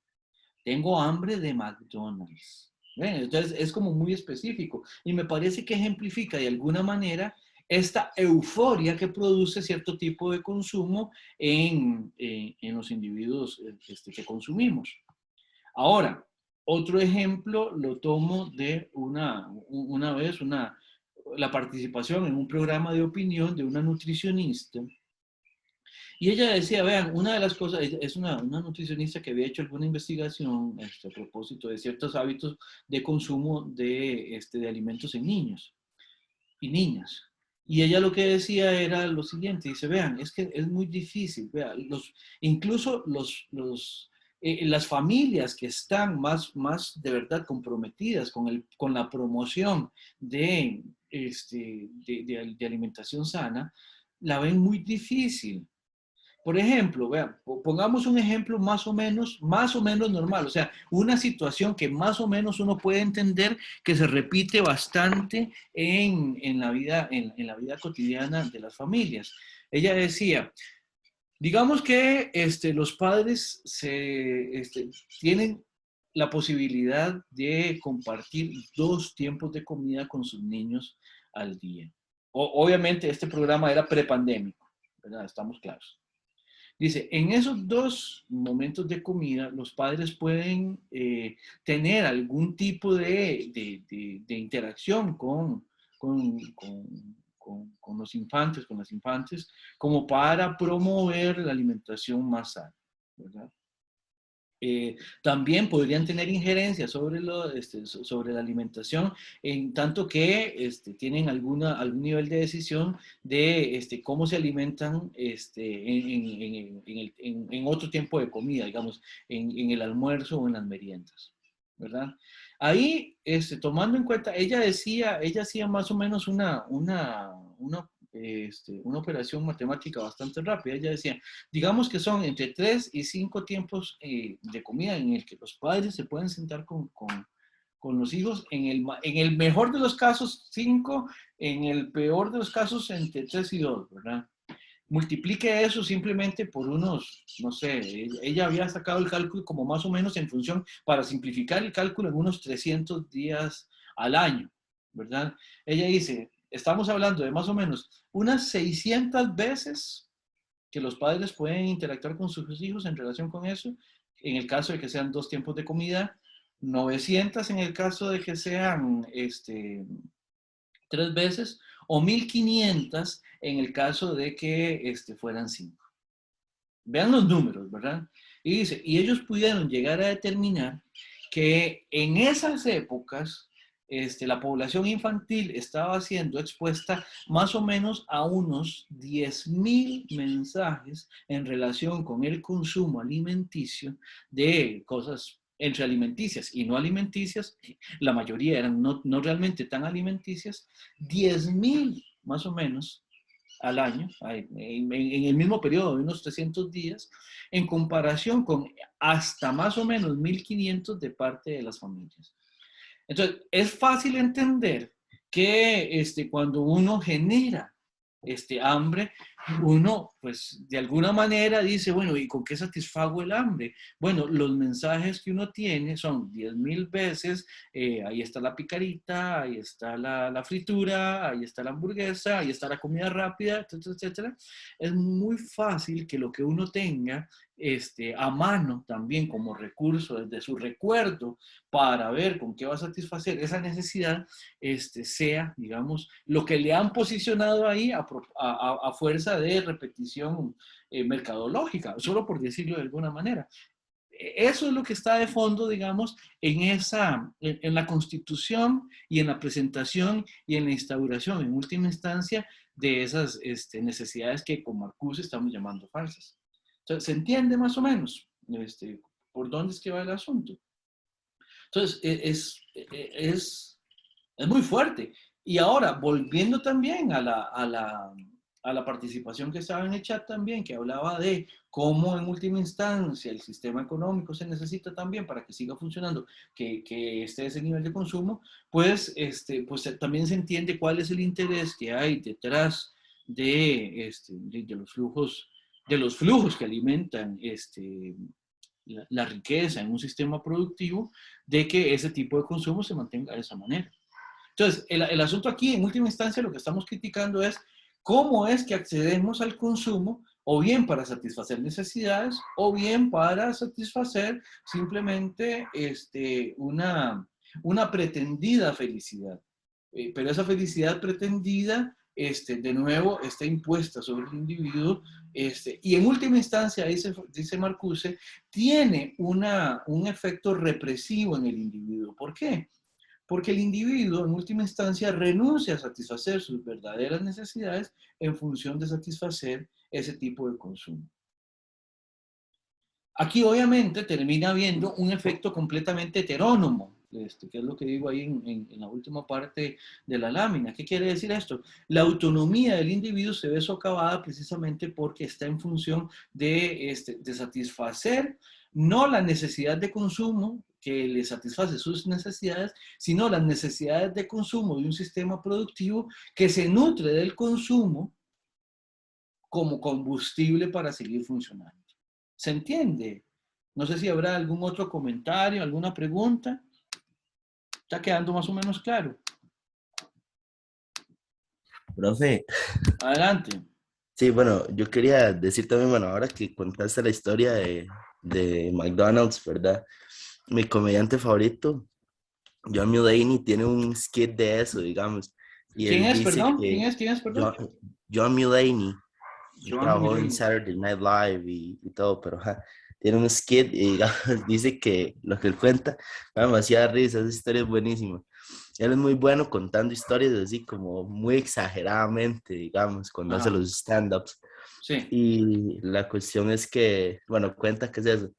tengo hambre de McDonald's. ¿Ven? Entonces es como muy específico y me parece que ejemplifica de alguna manera esta euforia que produce cierto tipo de consumo en los individuos que consumimos. Ahora, otro ejemplo lo tomo de una vez, la participación en un programa de opinión de una nutricionista. Y ella decía, vean, una de las cosas, es una nutricionista que había hecho alguna investigación a propósito de ciertos hábitos de consumo de alimentos en niños y niñas. Y ella lo que decía era lo siguiente, dice, vean, es que es muy difícil, vean, incluso las familias que están más de verdad comprometidas con la promoción de alimentación sana, la ven muy difícil. Por ejemplo, vean, pongamos un ejemplo más o menos normal, o sea, una situación que más o menos uno puede entender que se repite bastante en la vida cotidiana de las familias. Ella decía, digamos que los padres tienen la posibilidad de compartir 2 tiempos de comida con sus niños al día. Obviamente este programa era prepandémico, ¿verdad? Estamos claros. Dice, en esos 2 momentos de comida, los padres pueden tener algún tipo de interacción con los infantes, con las infantes, como para promover la alimentación más sana, ¿verdad? También podrían tener injerencia sobre la alimentación, en tanto que tienen algún nivel de decisión de cómo se alimentan en otro tiempo de comida, digamos, en el almuerzo o en las meriendas, ¿verdad? Ahí, tomando en cuenta, ella hacía más o menos una operación matemática bastante rápida. Ella decía, digamos que son entre 3 y 5 tiempos de comida en el que los padres se pueden sentar con los hijos, en el mejor de los casos 5, en el peor de los casos entre 3 y 2, ¿verdad? Multiplique eso simplemente por unos, no sé, ella había sacado el cálculo como más o menos en función, para simplificar el cálculo, en unos 300 días al año, ¿verdad? Ella dice, estamos hablando de más o menos unas 600 veces que los padres pueden interactuar con sus hijos en relación con eso, en el caso de que sean 2 tiempos de comida, 900 en el caso de que sean 3 veces, o 1500 en el caso de que fueran 5. Vean los números, ¿verdad? Y dice, y ellos pudieron llegar a determinar que en esas épocas la población infantil estaba siendo expuesta más o menos a unos 10.000 mensajes en relación con el consumo alimenticio de cosas entre alimenticias y no alimenticias. La mayoría eran no realmente tan alimenticias. 10.000 más o menos al año, en el mismo periodo de unos 300 días, en comparación con hasta más o menos 1.500 de parte de las familias. Entonces, es fácil entender que cuando uno genera hambre, uno, pues, de alguna manera dice, bueno, ¿y con qué satisfago el hambre? Bueno, los mensajes que uno tiene son 10.000 veces, ahí está la picarita, ahí está la fritura, ahí está la hamburguesa, ahí está la comida rápida, etcétera, etcétera. Es muy fácil que lo que uno tenga a mano también como recurso desde su recuerdo para ver con qué va a satisfacer esa necesidad, sea, digamos, lo que le han posicionado ahí a fuerza de repetición mercadológica, solo por decirlo de alguna manera. Eso es lo que está de fondo, digamos, en la constitución y en la presentación y en la instauración, en última instancia, de esas necesidades que con Marcuse estamos llamando falsas. Entonces, ¿se entiende más o menos por dónde es que va el asunto? Entonces, es muy fuerte. Y ahora, volviendo también a la participación que estaba en el chat también, que hablaba de cómo en última instancia el sistema económico se necesita también para que siga funcionando, que esté ese nivel de consumo, pues, pues también se entiende cuál es el interés que hay detrás de los flujos que alimentan la riqueza en un sistema productivo, de que ese tipo de consumo se mantenga de esa manera. Entonces, el asunto aquí, en última instancia, lo que estamos criticando es cómo es que accedemos al consumo, o bien para satisfacer necesidades, o bien para satisfacer simplemente una pretendida felicidad. Pero esa felicidad pretendida, de nuevo, está impuesta sobre el individuo, y en última instancia, dice Marcuse, tiene un efecto represivo en el individuo. ¿Por qué? Porque el individuo, en última instancia, renuncia a satisfacer sus verdaderas necesidades en función de satisfacer ese tipo de consumo. Aquí, obviamente, termina habiendo un efecto completamente heterónomo, que es lo que digo ahí en la última parte de la lámina. ¿Qué quiere decir esto? La autonomía del individuo se ve socavada precisamente porque está en función de satisfacer no la necesidad de consumo que le satisface sus necesidades, sino las necesidades de consumo de un sistema productivo que se nutre del consumo como combustible para seguir funcionando. ¿Se entiende? No sé si habrá algún otro comentario, alguna pregunta. Está quedando más o menos claro. Profe. Adelante. Sí, bueno, yo quería decir también, bueno, ahora que contaste la historia de McDonald's, ¿verdad? Mi comediante favorito, John Mulaney, tiene un skit de eso, digamos. Y ¿Quién él es, dice perdón? que ¿Quién es, perdón? John Mulaney John trabajó en Mulaney. Saturday Night Live y todo, pero tiene un skit y digamos, dice que lo que él cuenta me da demasiada risa, esa historia es buenísima. Él es muy bueno contando historias así como muy exageradamente, digamos, cuando hace los stand-ups. Sí. Y la cuestión es que, bueno, cuenta que es eso,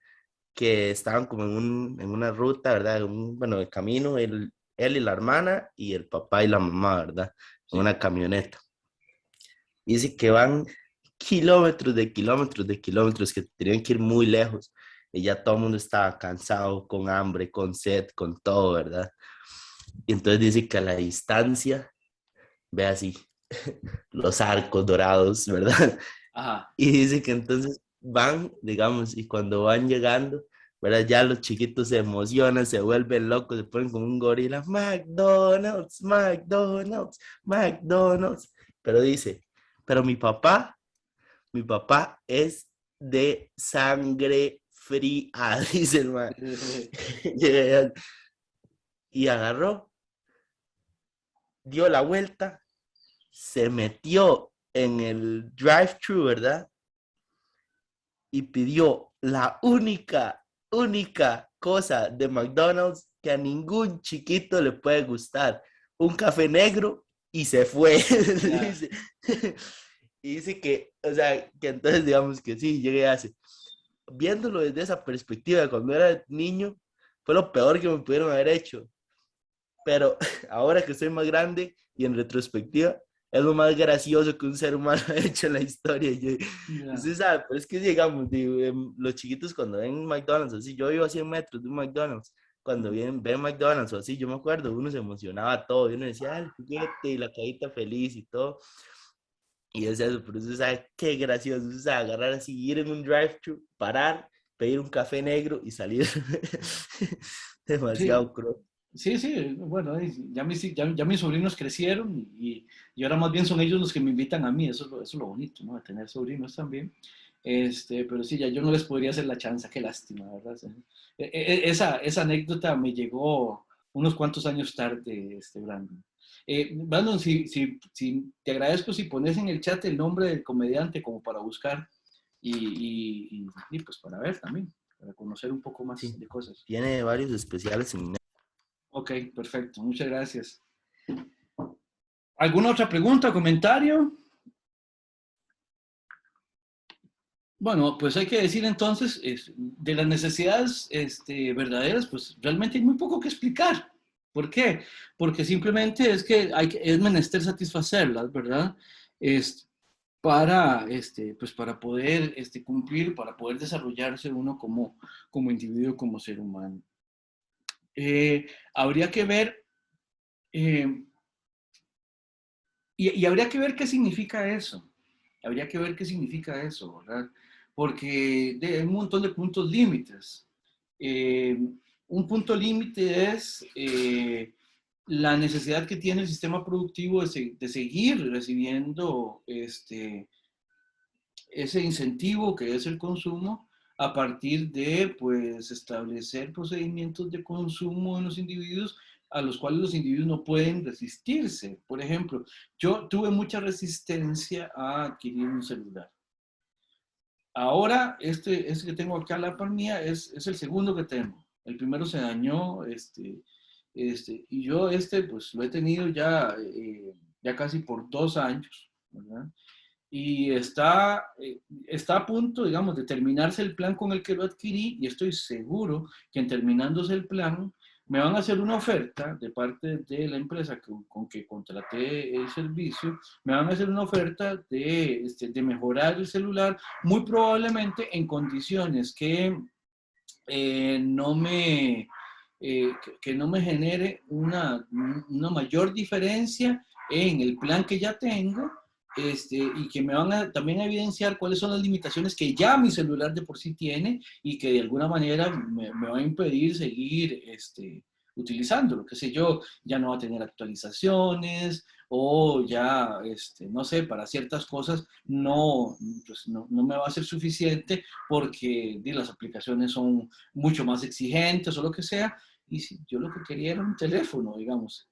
que estaban como en una ruta, ¿verdad? Bueno, de camino, él y la hermana y el papá y la mamá, ¿verdad? En una camioneta. Y dice que van kilómetros de kilómetros de kilómetros, que tenían que ir muy lejos. Y ya todo el mundo estaba cansado, con hambre, con sed, con todo, ¿verdad? Y entonces dice que a la distancia, ve así, los arcos dorados, ¿verdad? Ajá. Y dice que entonces van, digamos, y cuando van llegando, ¿verdad? Ya los chiquitos se emocionan, se vuelven locos, se ponen como un gorila, McDonald's, McDonald's, McDonald's. Pero dice, pero mi papá es de sangre fría, dice el man. Y agarró, dio la vuelta, se metió en el drive-thru, ¿verdad? Y pidió la única cosa de McDonald's que a ningún chiquito le puede gustar. Un café negro y se fue. Dice, y dice que, o sea, que entonces digamos que sí, llegué hace. Viéndolo desde esa perspectiva, cuando era niño, fue lo peor que me pudieron haber hecho. Pero ahora que soy más grande y en retrospectiva, es lo más gracioso que un ser humano ha hecho en la historia. Y yo, Ya. usted sabe, pero es que digamos, digo, los chiquitos cuando ven McDonald's, así, yo vivo a 100 metros de un McDonald's, cuando ven McDonald's o así, yo me acuerdo, uno se emocionaba todo, y uno decía, "Ah, el juguete y la carita feliz y todo". Y es eso, pero usted sabe qué gracioso, o sea, agarrar así, ir en un drive-thru, parar, pedir un café negro y salir. Sí, Demasiado cruel. sí, sí, bueno, ya mis sobrinos crecieron y ahora más bien son ellos los que me invitan a mí, eso es lo bonito, ¿no? De tener sobrinos también. Pero sí, ya yo no les podría hacer la chanza, qué lástima, ¿verdad? Sí. Esa anécdota me llegó unos cuantos años tarde, Brandon. Brandon, si te agradezco si pones en el chat el nombre del comediante como para buscar y pues para ver también, para conocer un poco más Sí, de cosas. tiene varios especiales en... Ok, perfecto, muchas gracias. ¿Alguna otra pregunta o comentario? Bueno, pues hay que decir entonces, de las necesidades verdaderas, pues realmente hay muy poco que explicar. ¿Por qué? Porque simplemente es que es menester satisfacerlas, ¿verdad? Es para, pues para poder cumplir, para poder desarrollarse uno como individuo, como ser humano. Habría que ver, eh, y habría que ver qué significa eso. Habría que ver qué significa eso, ¿verdad? Porque hay un montón de puntos límites. Eh, un punto límite es la necesidad que tiene el sistema productivo de seguir recibiendo ese incentivo que es el consumo a partir de pues, establecer procedimientos de consumo en los individuos a los cuales los individuos no pueden resistirse. Por ejemplo, yo tuve mucha resistencia a adquirir un celular. Ahora, este que tengo acá a la par mía es el segundo que tengo. El primero se dañó, y yo pues lo he tenido ya casi por 2 años, ¿verdad? Y está a punto, digamos, de terminarse el plan con el que lo adquirí y estoy seguro que en terminándose el plan me van a hacer una oferta de parte de la empresa con que contraté el servicio, me van a hacer una oferta de mejorar el celular, muy probablemente en condiciones que no me, que no me genere una mayor diferencia en el plan que ya tengo, y que me van a también a evidenciar cuáles son las limitaciones que ya mi celular de por sí tiene y que de alguna manera me va a impedir seguir utilizándolo, qué sé yo, ya no va a tener actualizaciones o ya, no sé, para ciertas cosas pues no me va a ser suficiente porque las aplicaciones son mucho más exigentes o lo que sea, y si yo lo que quería era un teléfono, digamos.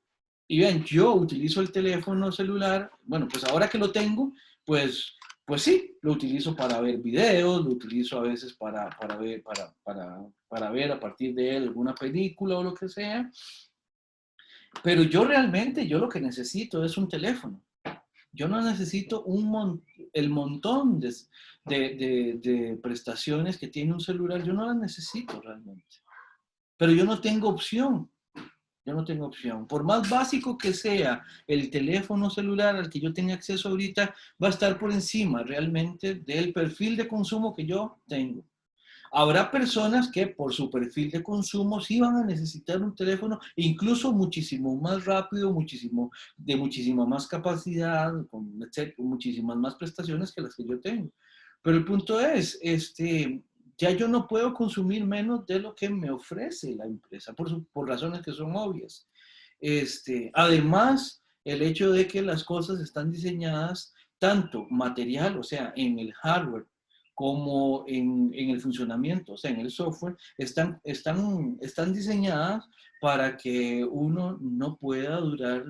Y vean, yo utilizo el teléfono celular, bueno, pues ahora que lo tengo, pues sí, lo utilizo para ver videos, lo utilizo a veces para ver a partir de él alguna película o lo que sea, pero yo lo que necesito es un teléfono. Yo no necesito el montón de prestaciones que tiene un celular, yo no las necesito realmente. Pero yo no tengo opción. Yo no tengo opción. Por más básico que sea el teléfono celular al que yo tenga acceso ahorita, va a estar por encima realmente del perfil de consumo que yo tengo. Habrá personas que por su perfil de consumo sí van a necesitar un teléfono incluso muchísimo más rápido, de muchísima más capacidad, con muchísimas más prestaciones que las que yo tengo. Pero el punto es, ya yo no puedo consumir menos de lo que me ofrece la empresa, por razones que son obvias. Además, el hecho de que las cosas están diseñadas tanto material, o sea, en el hardware, como en el funcionamiento, o sea, en el software, están diseñadas para que uno no pueda durar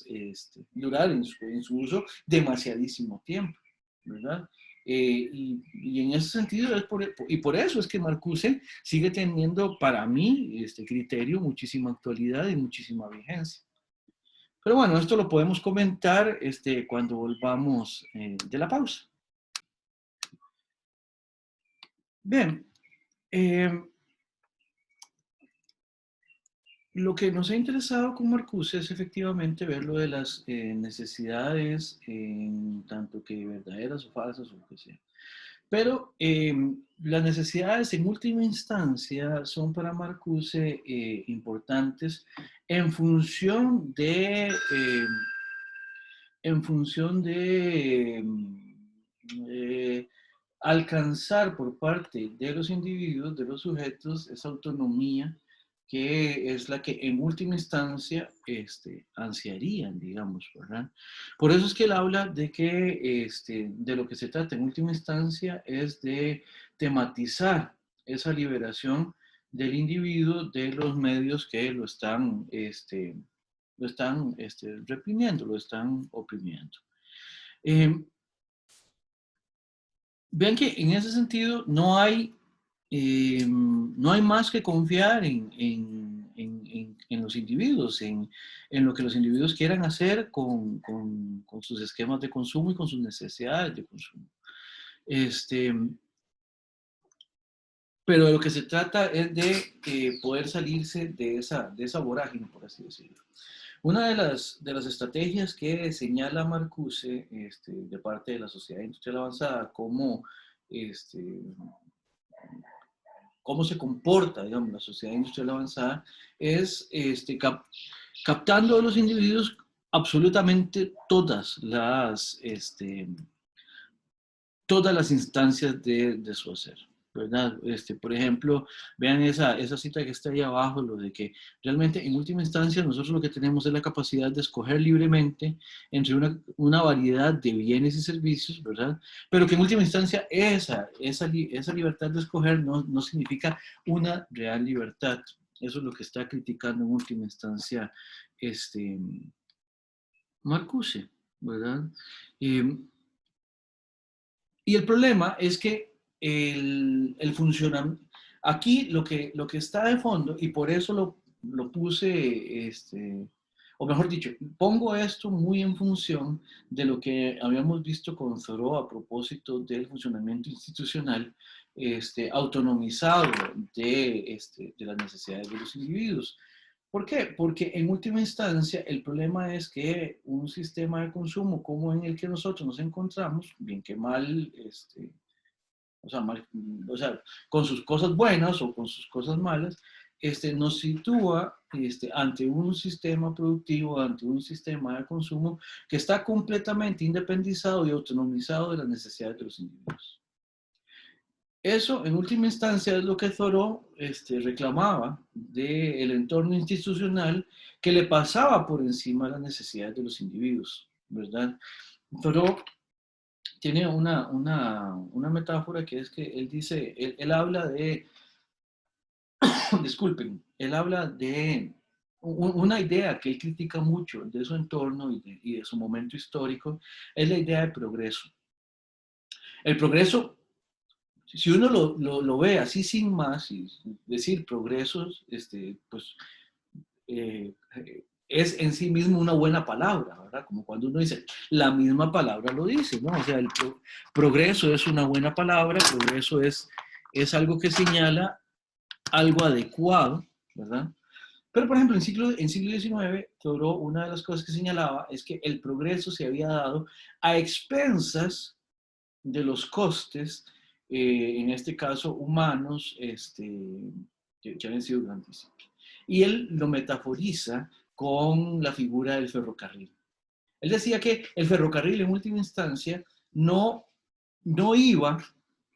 en su uso demasiadísimo tiempo, ¿verdad? Y en ese sentido, y por eso es que Marcuse sigue teniendo, para mí, este criterio, muchísima actualidad y muchísima vigencia. Pero bueno, esto lo podemos comentar cuando volvamos de la pausa. Bien, lo que nos ha interesado con Marcuse es efectivamente ver lo de las necesidades, tanto que verdaderas o falsas o lo que sea. Pero las necesidades en última instancia son para Marcuse importantes en función de, eh, alcanzar por parte de los individuos, de los sujetos, esa autonomía que es la que en última instancia ansiarían, digamos, ¿verdad? Por eso es que él habla de que de lo que se trata en última instancia es de tematizar esa liberación del individuo de los medios que lo están reprimiendo, lo están oprimiendo. Vean que en ese sentido no hay más que confiar en los individuos, en lo que los individuos quieran hacer con sus esquemas de consumo y con sus necesidades de consumo. Pero de lo que se trata es de poder salirse de esa vorágine, por así decirlo. Una de las estrategias que señala Marcuse de parte de la sociedad industrial avanzada como cómo se comporta, digamos, la sociedad industrial avanzada, es captando a los individuos absolutamente todas las instancias de su hacer, ¿verdad? Por ejemplo, vean esa cita que está ahí abajo, lo de que realmente en última instancia nosotros lo que tenemos es la capacidad de escoger libremente entre una variedad de bienes y servicios, ¿verdad? Pero que en última instancia esa libertad de escoger no significa una real libertad. Eso es lo que está criticando en última instancia Marcuse, ¿verdad? Y el problema es que el funcionamiento, aquí lo que está de fondo, y por eso lo puse, o mejor dicho, pongo esto muy en función de lo que habíamos visto con Thoreau a propósito del funcionamiento institucional autonomizado de las necesidades de los individuos. ¿Por qué? Porque en última instancia el problema es que un sistema de consumo como en el que nosotros nos encontramos, bien que mal, o sea, con sus cosas buenas o con sus cosas malas, nos sitúa ante un sistema productivo, ante un sistema de consumo que está completamente independizado y autonomizado de las necesidades de los individuos. Eso, en última instancia, es lo que Thoreau reclamaba del entorno institucional que le pasaba por encima de las necesidades de los individuos, ¿verdad? Thoreau tiene una metáfora que es que él dice, él habla de, disculpen, él habla de una idea que él critica mucho de su entorno y de su momento histórico, es la idea de progreso. El progreso, si uno lo ve así sin más, y decir progresos, pues es en sí mismo una buena palabra, ¿verdad? Como cuando uno dice, la misma palabra lo dice, ¿no? O sea, el progreso es una buena palabra, progreso es algo que señala algo adecuado, ¿verdad? Pero, por ejemplo, en siglo XIX, Thoreau, una de las cosas que señalaba es que el progreso se había dado a expensas de los costes, en este caso humanos, que habían sido grandísimos. Y él lo metaforiza con la figura del ferrocarril. Él decía que el ferrocarril en última instancia no iba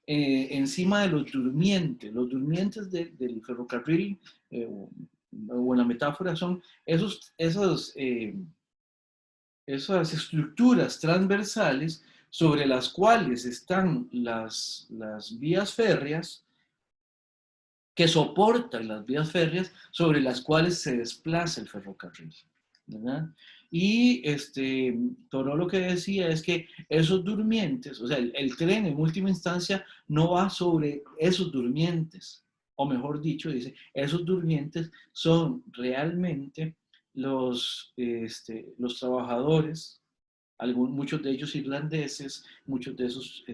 encima de los durmientes del ferrocarril, o en la metáfora son esas estructuras transversales sobre las cuales están las vías férreas, que soportan las vías férreas sobre las cuales se desplaza el ferrocarril, ¿verdad? Y Thoreau lo que decía es que esos durmientes, o sea, el tren en última instancia no va sobre esos durmientes, o mejor dicho, dice, esos durmientes son realmente los trabajadores, muchos de ellos irlandeses, muchos de esos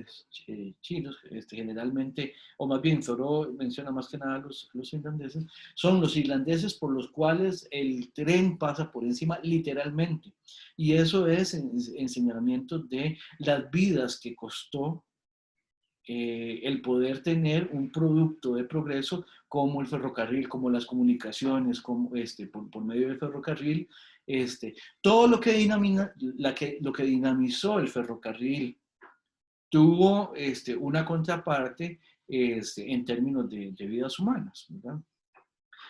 chinos, generalmente, o más bien Thoreau menciona más que nada los irlandeses, son los irlandeses por los cuales el tren pasa por encima literalmente. Y eso es en señalamiento de las vidas que costó el poder tener un producto de progreso como el ferrocarril, como las comunicaciones, como por medio del ferrocarril, todo lo que, lo que dinamizó el ferrocarril tuvo una contraparte en términos de vidas humanas, ¿verdad?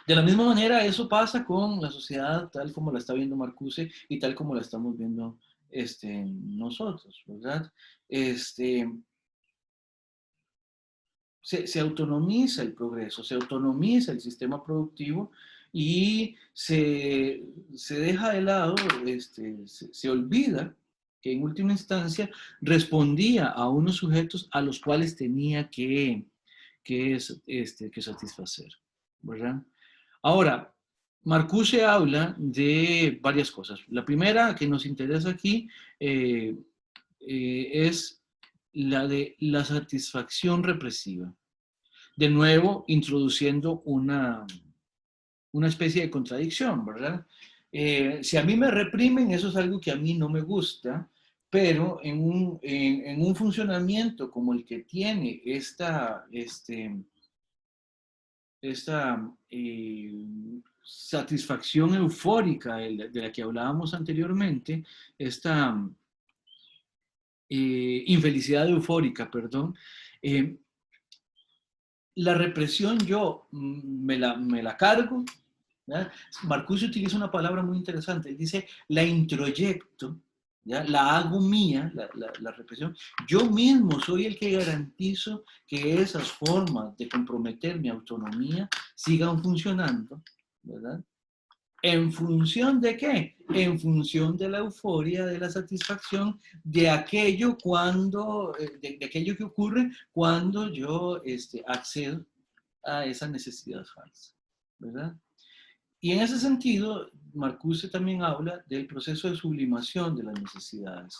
De la misma manera, eso pasa con la sociedad tal como la está viendo Marcuse y tal como la estamos viendo nosotros, ¿verdad? Se autonomiza el progreso, se autonomiza el sistema productivo y se deja de lado, se olvida que en última instancia respondía a unos sujetos a los cuales tenía que satisfacer, ¿verdad? Ahora, Marcuse habla de varias cosas. La primera que nos interesa aquí es la de la satisfacción represiva. De nuevo, introduciendo una especie de contradicción, ¿verdad? Si a mí me reprimen, eso es algo que a mí no me gusta, pero en un funcionamiento como el que tiene esta satisfacción eufórica de la que hablábamos anteriormente, esta infelicidad eufórica, perdón, la represión yo me la cargo, ¿ya? Marcuse utiliza una palabra muy interesante, él dice, la introyecto, ¿ya? La hago mía, la represión. Yo mismo soy el que garantizo que esas formas de comprometer mi autonomía sigan funcionando, ¿verdad? ¿En función de qué? En función de la euforia, de la satisfacción, de aquello, de aquello que ocurre cuando yo accedo a esa necesidad falsa, ¿verdad? Y en ese sentido, Marcuse también habla del proceso de sublimación de las necesidades.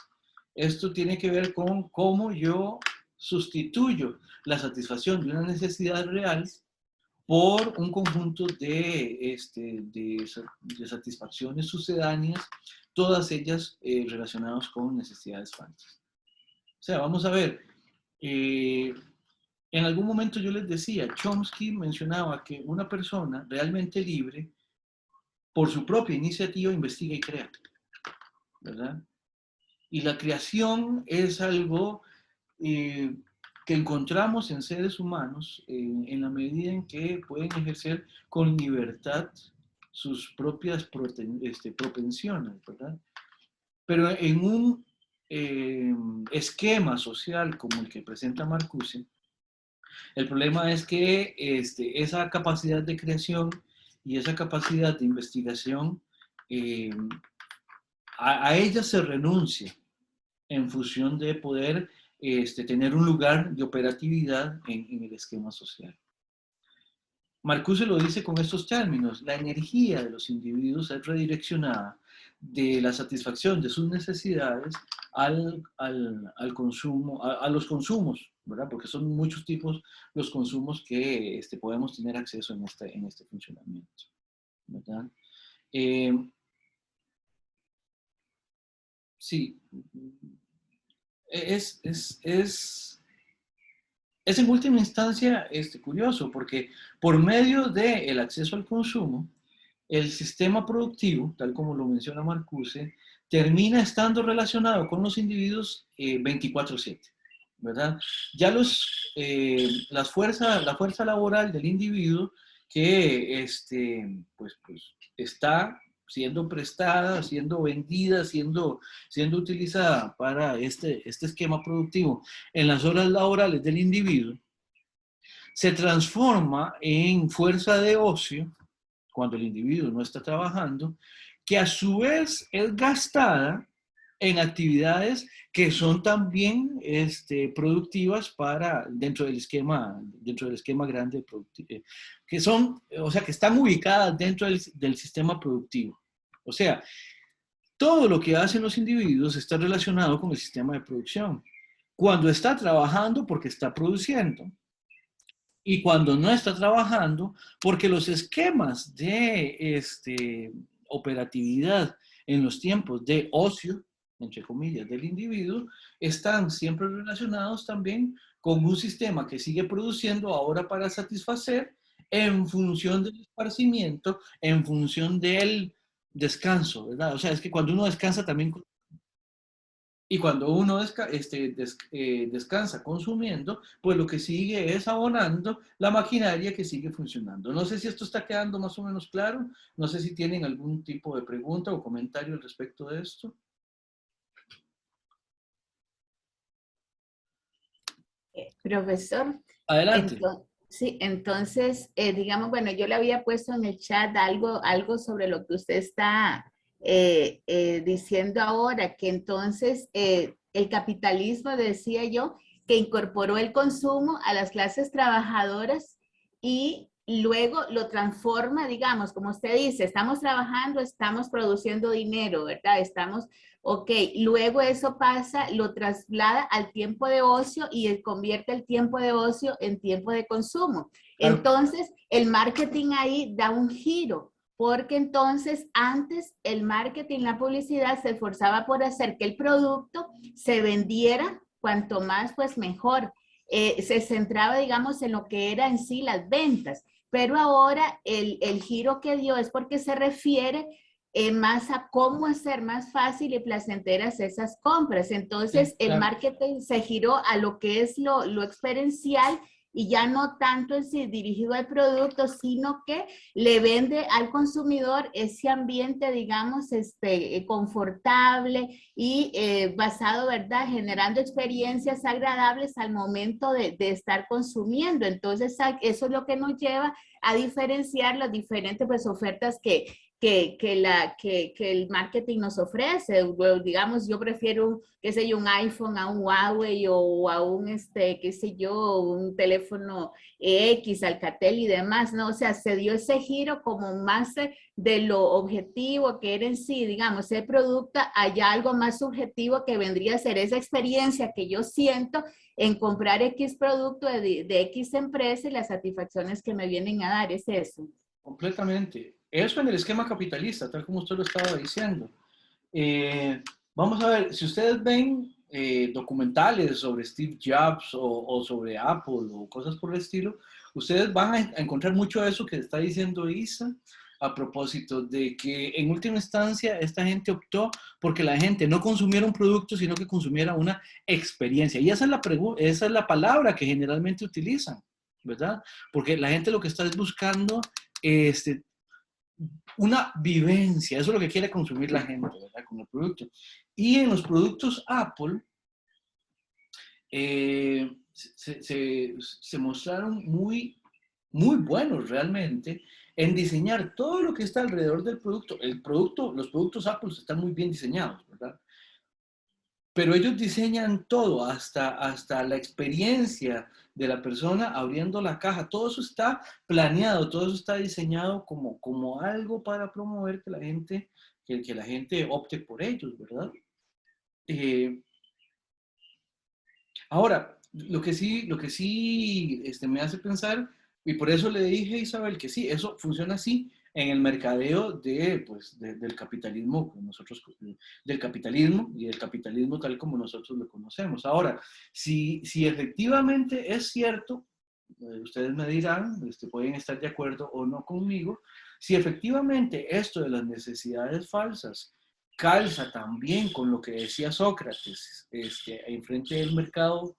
Esto tiene que ver con cómo yo sustituyo la satisfacción de una necesidad real por un conjunto de satisfacciones sucedáneas, todas ellas relacionadas con necesidades falsas. O sea, vamos a ver, en algún momento yo les decía, Chomsky mencionaba que una persona realmente libre, por su propia iniciativa, investiga y crea, ¿verdad? Y la creación es algo que encontramos en seres humanos en la medida en que pueden ejercer con libertad sus propias propensiones, ¿verdad? Pero en un esquema social como el que presenta Marcuse, el problema es que esa capacidad de creación y esa capacidad de investigación, a ella se renuncia en función de poder tener un lugar de operatividad en el esquema social. Marcuse lo dice con estos términos: la energía de los individuos es redireccionada de la satisfacción de sus necesidades al consumo, a los consumos, ¿verdad? Porque son muchos tipos los consumos que podemos tener acceso en este funcionamiento, ¿verdad? Sí, es en última instancia curioso, porque por medio del acceso al consumo, el sistema productivo, tal como lo menciona Marcuse, termina estando relacionado con los individuos 24/7, ¿verdad? Ya la fuerza laboral del individuo que pues está siendo prestada, siendo vendida, siendo utilizada para este esquema productivo en las horas laborales del individuo, se transforma en fuerza de ocio cuando el individuo no está trabajando, que a su vez es gastada en actividades que son también productivas para dentro del esquema grande que son, o sea, que están ubicadas dentro del sistema productivo. O sea, todo lo que hacen los individuos está relacionado con el sistema de producción. Cuando está trabajando, porque está produciendo. Y cuando no está trabajando, porque los esquemas de operatividad en los tiempos de ocio, entre comillas, del individuo, están siempre relacionados también con un sistema que sigue produciendo ahora para satisfacer en función del esparcimiento, en función del descanso, ¿verdad? O sea, es que cuando uno descansa también, y cuando uno descansa consumiendo, pues lo que sigue es abonando la maquinaria que sigue funcionando. No sé si esto está quedando más o menos claro, no sé si tienen algún tipo de pregunta o comentario al respecto de esto. Profesor, Adelante. sí, entonces, digamos, bueno, yo le había puesto en el chat algo sobre lo que usted está diciendo ahora, que entonces el capitalismo, decía yo, que incorporó el consumo a las clases trabajadoras y luego lo transforma, digamos, como usted dice, estamos trabajando, estamos produciendo dinero, ¿verdad? Ok, luego eso pasa, lo traslada al tiempo de ocio y convierte el tiempo de ocio en tiempo de consumo. Claro. Entonces, el marketing ahí da un giro, porque entonces antes el marketing, la publicidad se esforzaba por hacer que el producto se vendiera cuanto más, pues mejor. Se centraba, digamos, en lo que era en sí las ventas, pero ahora el giro que dio es porque se refiere más a cómo hacer más fácil y placenteras esas compras. Entonces, Sí, claro. el marketing se giró a lo que es lo experiencial y ya no tanto en sí dirigido al producto, sino que le vende al consumidor ese ambiente, digamos, confortable y basado, ¿verdad?, generando experiencias agradables al momento de estar consumiendo. Entonces, eso es lo que nos lleva a diferenciar las diferentes, pues, ofertas que el marketing nos ofrece. Digamos, yo prefiero, qué sé yo, un iPhone a un Huawei o a un, qué sé yo, un teléfono X, Alcatel y demás, ¿no? O sea, se dio ese giro como más de lo objetivo que era en sí, digamos, el producto, allá algo más subjetivo que vendría a ser esa experiencia que yo siento en comprar X producto de X empresa y las satisfacciones que me vienen a dar, es eso. Completamente. Eso en el esquema capitalista, tal como usted lo estaba diciendo. Vamos a ver, si ustedes ven documentales sobre Steve Jobs o sobre Apple o cosas por el estilo, ustedes van a encontrar mucho de eso que está diciendo Isa a propósito de que en última instancia esta gente optó porque la gente no consumiera un producto, sino que consumiera una experiencia. Y esa es la palabra que generalmente utilizan, ¿verdad? Porque la gente lo que está es buscando una vivencia, eso es lo que quiere consumir la gente, ¿verdad? Con el producto. Y en los productos Apple se mostraron muy, muy buenos realmente en diseñar todo lo que está alrededor del producto. Los productos Apple están muy bien diseñados, ¿verdad? Pero ellos diseñan todo, hasta la experiencia de la persona abriendo la caja. Todo eso está planeado, todo eso está diseñado como algo para promover que la gente opte por ellos, ¿verdad? Ahora, lo que sí me hace pensar, y por eso le dije a Isabel que sí, eso funciona así en el mercadeo del capitalismo, del capitalismo y del capitalismo tal como nosotros lo conocemos. Ahora, si efectivamente es cierto, ustedes me dirán, pueden estar de acuerdo o no conmigo, si efectivamente esto de las necesidades falsas calza también con lo que decía Sócrates en frente del mercado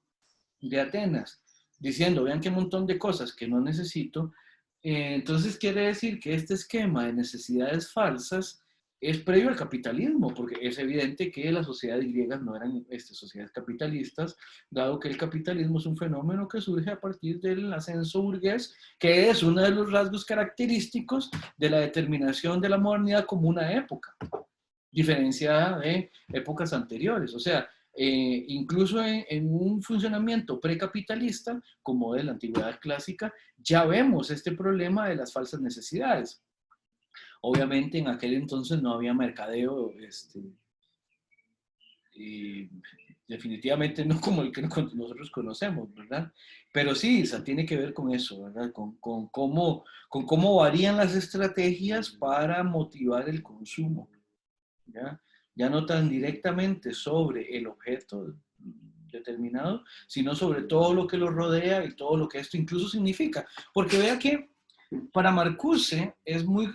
de Atenas, diciendo, vean qué montón de cosas que no necesito, entonces quiere decir que este esquema de necesidades falsas es previo al capitalismo, porque es evidente que las sociedades griegas no eran sociedades capitalistas, dado que el capitalismo es un fenómeno que surge a partir del ascenso burgués, que es uno de los rasgos característicos de la determinación de la modernidad como una época, diferenciada de épocas anteriores. O sea, incluso en un funcionamiento precapitalista, como de la antigüedad clásica, ya vemos este problema de las falsas necesidades. Obviamente en aquel entonces no había mercadeo, y definitivamente no como el que nosotros conocemos, ¿verdad? Pero sí, o sea, tiene que ver con eso, ¿verdad? Con cómo varían las estrategias para motivar el consumo, ¿ya? Ya no tan directamente sobre el objeto determinado, sino sobre todo lo que lo rodea y todo lo que esto incluso significa. Porque vea que para Marcuse es muy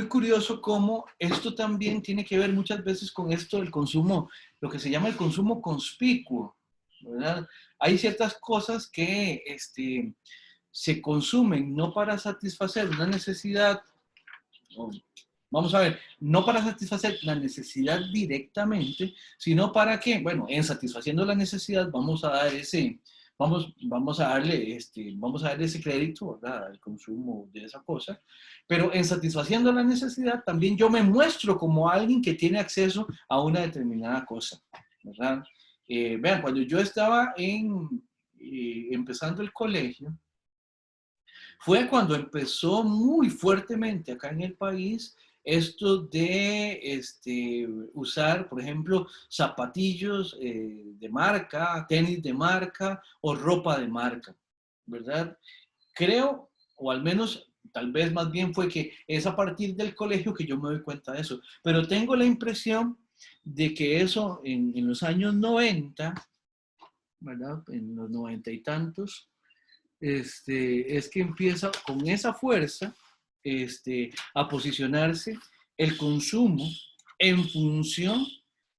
curioso cómo esto también tiene que ver muchas veces con esto del consumo, lo que se llama el consumo conspicuo, ¿verdad? Hay ciertas cosas que se consumen no para satisfacer una necesidad, vamos a ver, no para satisfacer la necesidad directamente, sino para que, bueno, en satisfaciendo la necesidad vamos a dar vamos a darle ese crédito, ¿verdad?, al consumo de esa cosa, pero en satisfaciendo la necesidad también yo me muestro como alguien que tiene acceso a una determinada cosa, ¿verdad? Vean, cuando yo estaba empezando el colegio, fue cuando empezó muy fuertemente acá en el país esto de usar, por ejemplo, zapatillos de marca, tenis de marca o ropa de marca, ¿verdad? Creo, o al menos tal vez más bien fue que es a partir del colegio que yo me doy cuenta de eso, pero tengo la impresión de que eso en los años 90, ¿verdad? En los 90 y tantos, es que empieza con esa fuerza a posicionarse el consumo en función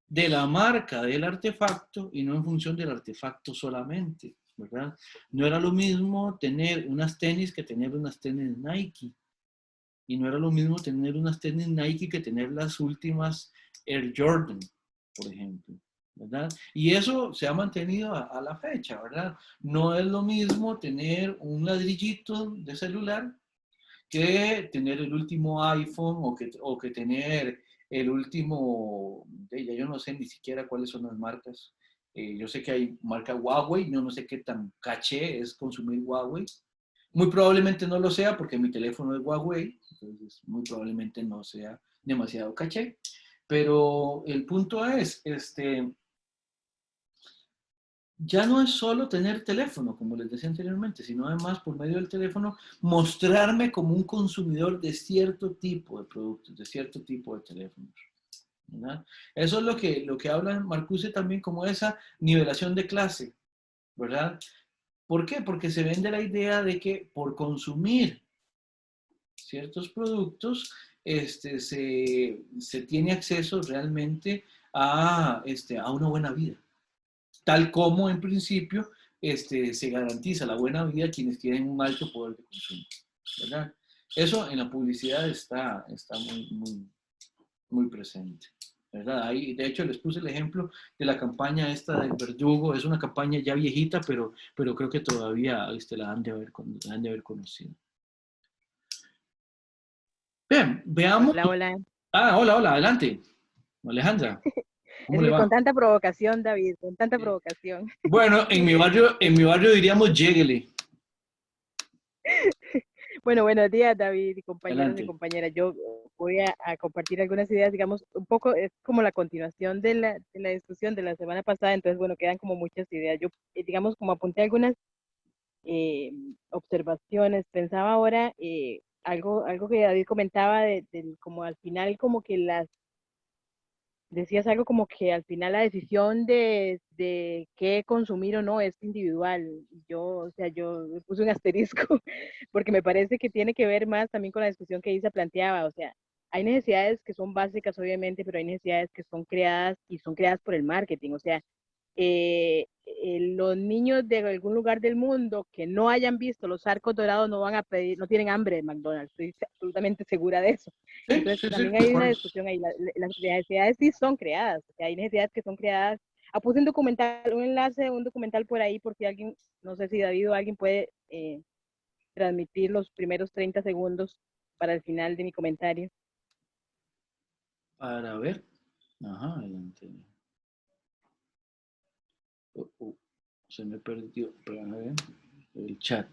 de la marca del artefacto y no en función del artefacto solamente, ¿verdad? No era lo mismo tener unas tenis que tener unas tenis Nike. Y no era lo mismo tener unas tenis Nike que tener las últimas Air Jordan, por ejemplo, ¿verdad? Y eso se ha mantenido a la fecha, ¿verdad? No es lo mismo tener un ladrillito de celular que tener el último iPhone o que tener el último, ya yo no sé ni siquiera cuáles son las marcas. Yo sé que hay marca Huawei, yo no sé qué tan caché es consumir Huawei. Muy probablemente no lo sea porque mi teléfono es Huawei, entonces muy probablemente no sea demasiado caché. Pero el punto es, ya no es solo tener teléfono, como les decía anteriormente, sino además por medio del teléfono mostrarme como un consumidor de cierto tipo de productos, de cierto tipo de teléfonos, ¿verdad? Eso es lo que habla Marcuse también como esa nivelación de clase, ¿verdad? ¿Por qué? Porque se vende la idea de que por consumir ciertos productos se tiene acceso realmente a una buena vida, tal como en principio se garantiza la buena vida a quienes tienen un alto poder de consumo, ¿verdad? Eso en la publicidad está muy presente, ¿verdad? Ahí, de hecho, les puse el ejemplo de la campaña esta del verdugo. Es una campaña ya viejita, pero creo que todavía la han de haber conocido. Bien, veamos. Hola, hola. Ah, hola, hola, adelante. Alejandra, ¿cómo Es le que va? con tanta provocación, David, con tanta provocación. Bueno, en mi barrio diríamos lléguele. Bueno, buenos días, David, y compañeros y Adelante. compañeras. Yo voy a compartir algunas ideas, digamos, un poco, es como la continuación de la discusión de la semana pasada, entonces, bueno, quedan como muchas ideas. Yo, digamos, como apunté algunas observaciones, pensaba ahora algo que David comentaba, como al final, como que decías algo como que al final la decisión de qué consumir o no es individual. Yo, o sea, yo puse un asterisco porque me parece que tiene que ver más también con la discusión que Isa planteaba. O sea, hay necesidades que son básicas, obviamente, pero hay necesidades que son creadas y son creadas por el marketing. O sea, los niños de algún lugar del mundo que no hayan visto los arcos dorados no van a pedir, no tienen hambre de McDonald's, estoy absolutamente segura de eso. Sí, Entonces sí, sí, también de hay una acuerdo. discusión ahí, las necesidades sí son creadas, o sea, hay necesidades que son creadas. Puse un documental, un enlace, un documental por ahí, por si alguien, no sé si David o alguien puede transmitir los primeros 30 segundos para el final de mi comentario. Para ver. Ajá, adelante. Se me perdió. Para ver. El chat.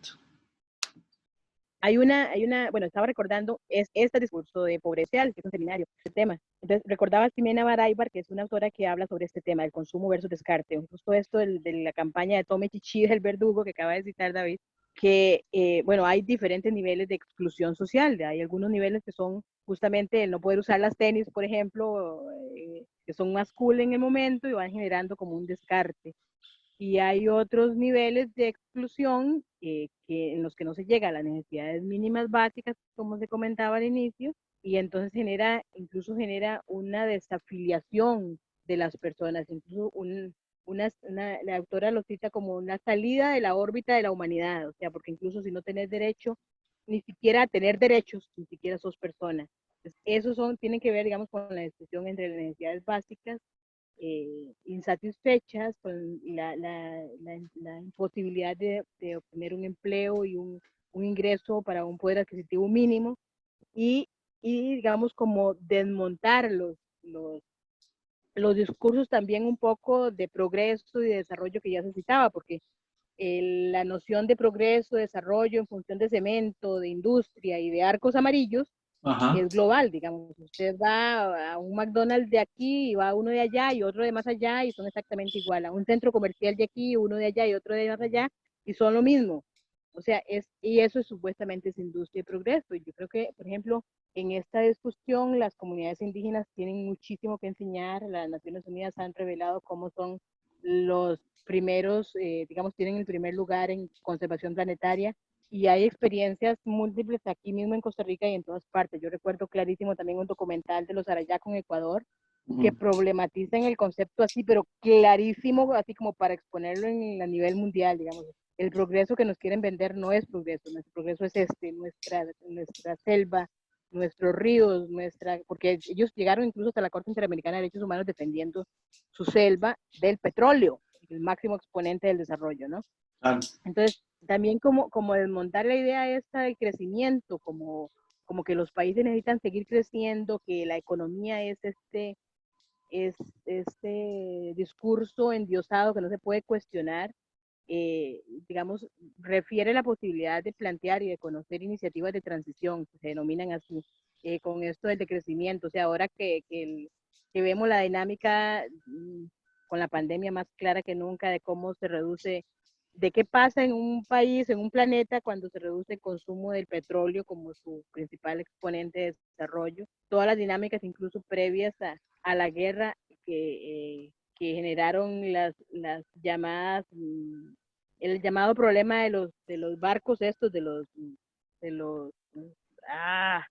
Hay una, bueno, estaba recordando este discurso de pobreza, que es un seminario, este tema. Entonces, recordaba a Ximena Baraybar, que es una autora que habla sobre este tema, el consumo versus descarte. Justo esto de la campaña de Tome Chichi del Verdugo, que acaba de citar David, que, bueno, hay diferentes niveles de exclusión social. Hay algunos niveles que son justamente el no poder usar las tenis, por ejemplo, que son más cool en el momento y van generando como un descarte. Y hay otros niveles de exclusión en los que no se llega a las necesidades mínimas básicas, como se comentaba al inicio, y entonces incluso genera una desafiliación de las personas, incluso la autora lo cita como una salida de la órbita de la humanidad, o sea, porque incluso si no tenés derecho, ni siquiera a tener derechos, ni siquiera sos persona. Entonces, tienen que ver, digamos, con la discusión entre las necesidades básicas insatisfechas con la imposibilidad de obtener un empleo y un ingreso para un poder adquisitivo mínimo y digamos como desmontar los discursos también un poco de progreso y de desarrollo que ya se citaba, porque la noción de progreso, desarrollo en función de cemento, de industria y de arcos amarillos Ajá. es global, digamos. Usted va a un McDonald's de aquí y va uno de allá y otro de más allá y son exactamente igual. A un centro comercial de aquí, uno de allá y otro de más allá y son lo mismo. O sea, y eso es supuestamente es industria y progreso. Y yo creo que, por ejemplo, en esta discusión las comunidades indígenas tienen muchísimo que enseñar. Las Naciones Unidas han revelado cómo son los primeros, digamos, tienen el primer lugar en conservación planetaria y hay experiencias múltiples aquí mismo en Costa Rica y en todas partes. Yo recuerdo clarísimo también un documental de los Arayaco en Ecuador que problematizan el concepto así, pero clarísimo, así como para exponerlo a nivel mundial, digamos. El progreso que nos quieren vender no es progreso, nuestro progreso es nuestra selva, nuestros ríos, porque ellos llegaron incluso hasta la Corte Interamericana de Derechos Humanos defendiendo su selva del petróleo, el máximo exponente del desarrollo, ¿no? Claro. Entonces, también como desmontar la idea esta del crecimiento, como que los países necesitan seguir creciendo, que la economía es este discurso endiosado que no se puede cuestionar, digamos, refiere a la posibilidad de plantear y de conocer iniciativas de transición, que se denominan así, con esto del decrecimiento. O sea, ahora que vemos la dinámica con la pandemia más clara que nunca de cómo se reduce, de qué pasa en un país, en un planeta, cuando se reduce el consumo del petróleo como su principal exponente de desarrollo. Todas las dinámicas, incluso previas a la guerra, que generaron las llamadas, el llamado problema de los barcos estos, de los, ah,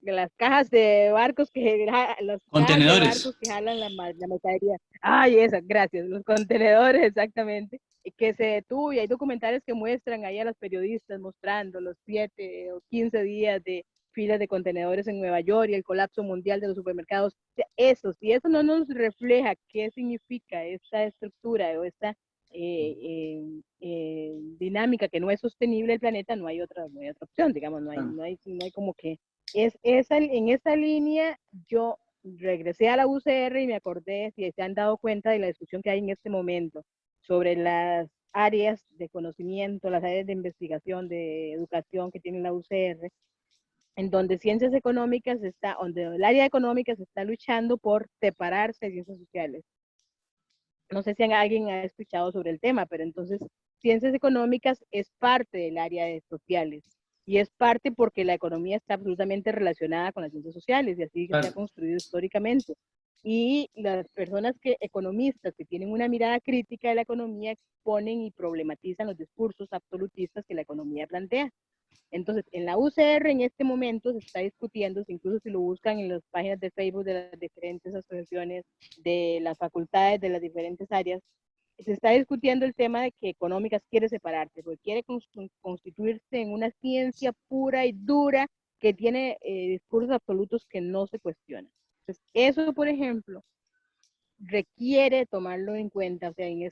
las cajas de barcos las cajas de Contenedores. barcos que jalan la mercadería. Ay, esas, gracias, los contenedores, exactamente. Y que se detuvo, y hay documentales que muestran ahí a los periodistas mostrando los 7 o 15 días de filas de contenedores en Nueva York y el colapso mundial de los supermercados. Si eso no nos refleja qué significa esta estructura o esta dinámica que no es sostenible el planeta, no hay otra opción, digamos, no hay como que en esa línea yo regresé a la UCR y me acordé, si se han dado cuenta de la discusión que hay en este momento sobre las áreas de conocimiento, las áreas de investigación, de educación que tiene la UCR, en donde ciencias económicas donde el área económica se está luchando por separarse de ciencias sociales. No sé si alguien ha escuchado sobre el tema, pero entonces ciencias económicas es parte del área de sociales y es parte porque la economía está absolutamente relacionada con las ciencias sociales y así se ha construido históricamente. Y las personas economistas que tienen una mirada crítica de la economía exponen y problematizan los discursos absolutistas que la economía plantea. Entonces, en la UCR en este momento se está discutiendo, incluso si lo buscan en las páginas de Facebook de las diferentes asociaciones, de las facultades, de las diferentes áreas, se está discutiendo el tema de que Económicas quiere separarse, porque quiere constituirse en una ciencia pura y dura que tiene discursos absolutos que no se cuestionan. Entonces, eso, por ejemplo, requiere tomarlo en cuenta, o sea, en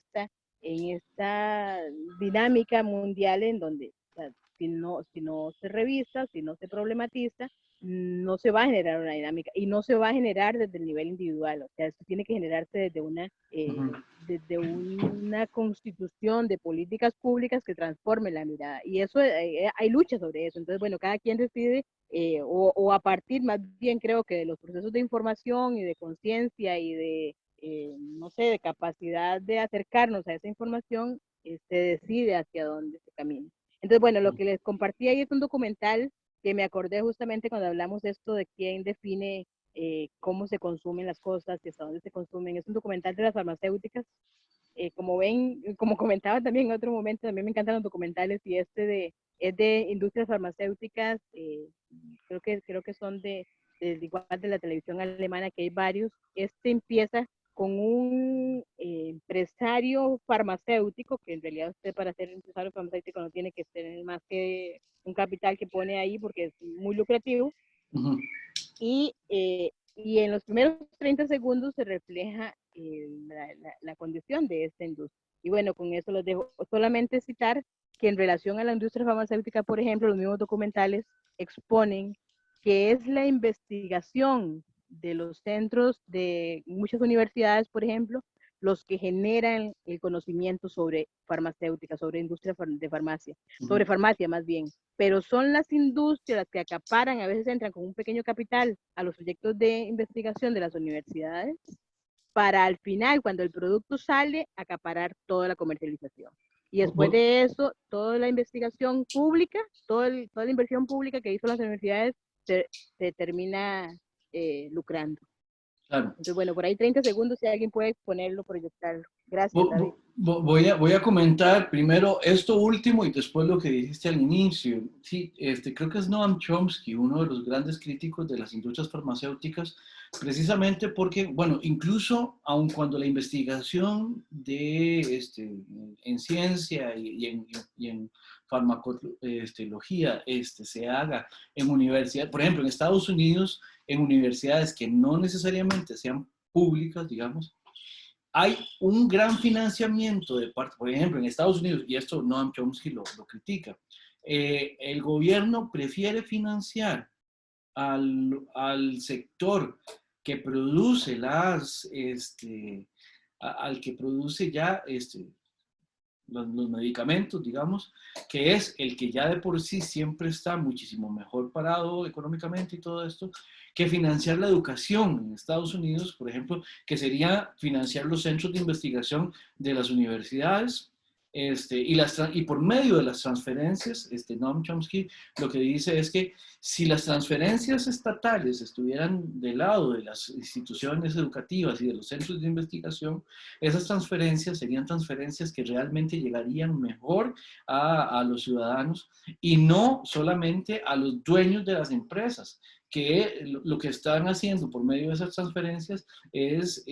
esta dinámica mundial en donde, o sea, si no se revisa, si no se problematiza, no se va a generar una dinámica y no se va a generar desde el nivel individual, o sea, esto tiene que generarse desde una constitución de políticas públicas que transforme la mirada y eso, hay lucha sobre eso, entonces, bueno, cada quien decide o a partir más bien creo que de los procesos de información y de conciencia y de no sé, de capacidad de acercarnos a esa información, se decide hacia dónde se camina. Entonces, bueno, lo que les compartí ahí es un documental que me acordé justamente cuando hablamos de esto de quién define cómo se consumen las cosas y hasta dónde se consumen. Es un documental de las farmacéuticas. Como ven, como comentaba también en otro momento, también me encantan los documentales y es de industrias farmacéuticas, creo que son igual de la televisión alemana, que hay varios. Este empieza con un empresario farmacéutico, que en realidad usted para ser empresario farmacéutico no tiene que tener más que un capital que pone ahí porque es muy lucrativo. Uh-huh. Y en los primeros 30 segundos se refleja la condición de esta industria. Y bueno, con eso los dejo. Solamente citar que en relación a la industria farmacéutica, por ejemplo, los mismos documentales exponen que es la investigación de los centros de muchas universidades, por ejemplo, los que generan el conocimiento sobre farmacéutica, sobre industria de farmacia, sobre farmacia más bien, pero son las industrias las que acaparan, a veces entran con un pequeño capital a los proyectos de investigación de las universidades, para al final, cuando el producto sale, acaparar toda la comercialización. Y después de eso, toda la investigación pública, toda la inversión pública que hizo las universidades, se termina lucrando. Claro. Entonces, bueno, por ahí 30 segundos, si alguien puede ponerlo, proyectarlo. Gracias, David. Voy a comentar primero esto último y después lo que dijiste al inicio. Sí, creo que es Noam Chomsky, uno de los grandes críticos de las industrias farmacéuticas, precisamente porque, bueno, incluso aun cuando la investigación en ciencia y en farmacología se haga en universidades, por ejemplo, en Estados Unidos, en universidades que no necesariamente sean públicas, digamos, hay un gran financiamiento de parte, por ejemplo, en Estados Unidos, y esto Noam Chomsky lo critica, el gobierno prefiere financiar al sector que produce al que produce ya los medicamentos, digamos, que es el que ya de por sí siempre está muchísimo mejor parado económicamente y todo esto, que financiar la educación en Estados Unidos, por ejemplo, que sería financiar los centros de investigación de las universidades, y por medio de las transferencias, Noam Chomsky lo que dice es que si las transferencias estatales estuvieran del lado de las instituciones educativas y de los centros de investigación, esas transferencias serían transferencias que realmente llegarían mejor a los ciudadanos y no solamente a los dueños de las empresas, que lo que están haciendo por medio de esas transferencias es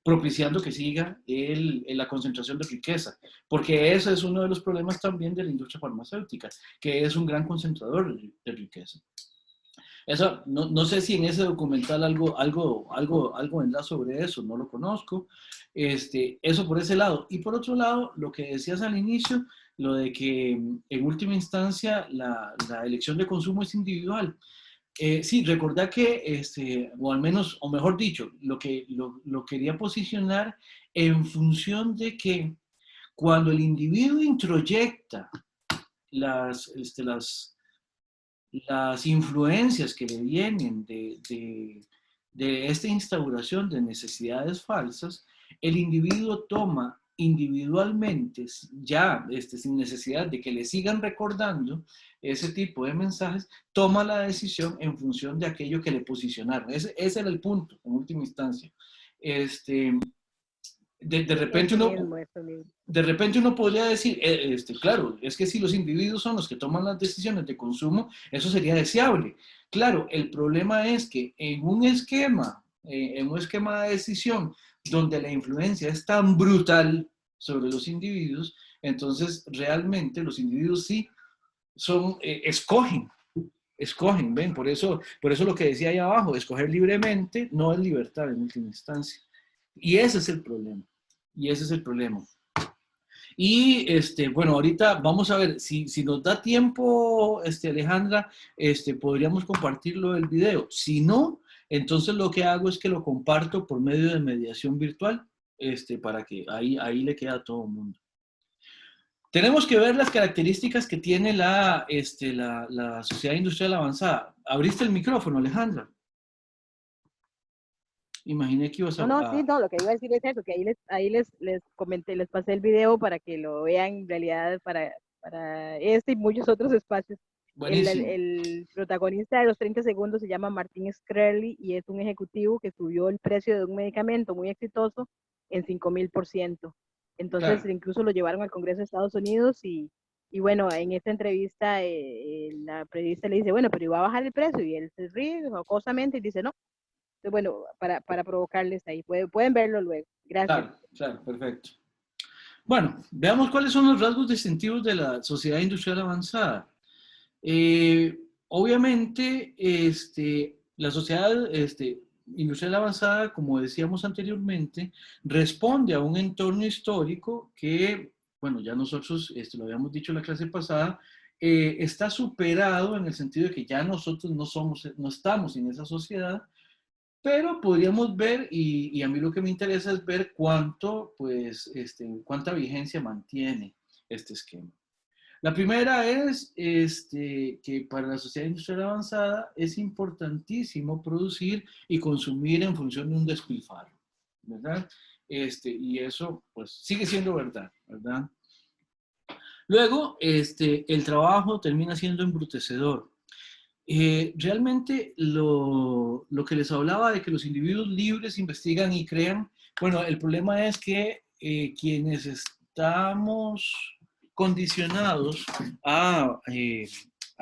propiciando que siga la concentración de riqueza, porque ese es uno de los problemas también de la industria farmacéutica, que es un gran concentrador de riqueza. Eso, no sé si en ese documental algo enlaza sobre eso, no lo conozco. Eso por ese lado. Y por otro lado, lo que decías al inicio, lo de que en última instancia la elección de consumo es individual. Sí, recordá que, o al menos, o mejor dicho, lo quería posicionar en función de que cuando el individuo introyecta las influencias que le vienen de esta instauración de necesidades falsas, el individuo toma individualmente, ya sin necesidad de que le sigan recordando ese tipo de mensajes, toma la decisión en función de aquello que le posicionaron. Ese era el punto, en última instancia. de repente Eso uno, mismo, eso mismo. de repente uno podría decir, claro, es que si los individuos son los que toman las decisiones de consumo, eso sería deseable. Claro, el problema es que en un esquema de decisión donde la influencia es tan brutal sobre los individuos, entonces realmente los individuos sí son, escogen, ven, por eso lo que decía ahí abajo, escoger libremente no es libertad en última instancia. Y ese es el problema. Y ese es el problema. Y bueno, ahorita vamos a ver si nos da tiempo, Alejandra, podríamos compartirlo el video. Si no, entonces lo que hago es que lo comparto por medio de mediación virtual, para que ahí le queda a todo el mundo. Tenemos que ver las características que tiene la sociedad industrial avanzada. ¿Abriste el micrófono, Alejandra? Imaginé que ibas No, sí, no, lo que iba a decir es eso, que les comenté, les pasé el video para que lo vean en realidad para este y muchos otros espacios. Buenísimo. El protagonista de los 30 segundos se llama Martin Shkreli y es un ejecutivo que subió el precio de un medicamento muy exitoso en 5000%. Entonces, Claro. incluso lo llevaron al Congreso de Estados Unidos y bueno, en esta entrevista la periodista le dice, bueno, pero iba a bajar el precio y él se ríe jocosamente y dice, no. Entonces, bueno, para provocarles ahí, pueden verlo luego. Gracias. Claro, claro, perfecto. Bueno, veamos cuáles son los rasgos distintivos de la sociedad industrial avanzada. Obviamente, la sociedad industrial avanzada, como decíamos anteriormente, responde a un entorno histórico que, bueno, ya nosotros lo habíamos dicho en la clase pasada, está superado en el sentido de que ya nosotros no estamos en esa sociedad, pero podríamos ver, y a mí lo que me interesa es ver cuánta vigencia mantiene este esquema. La primera es que para la sociedad industrial avanzada es importantísimo producir y consumir en función de un despilfarro, ¿verdad? Y eso pues sigue siendo verdad, ¿verdad? Luego, el trabajo termina siendo embrutecedor. Realmente lo que les hablaba de que los individuos libres investigan y crean, bueno, el problema es que quienes estamos condicionados a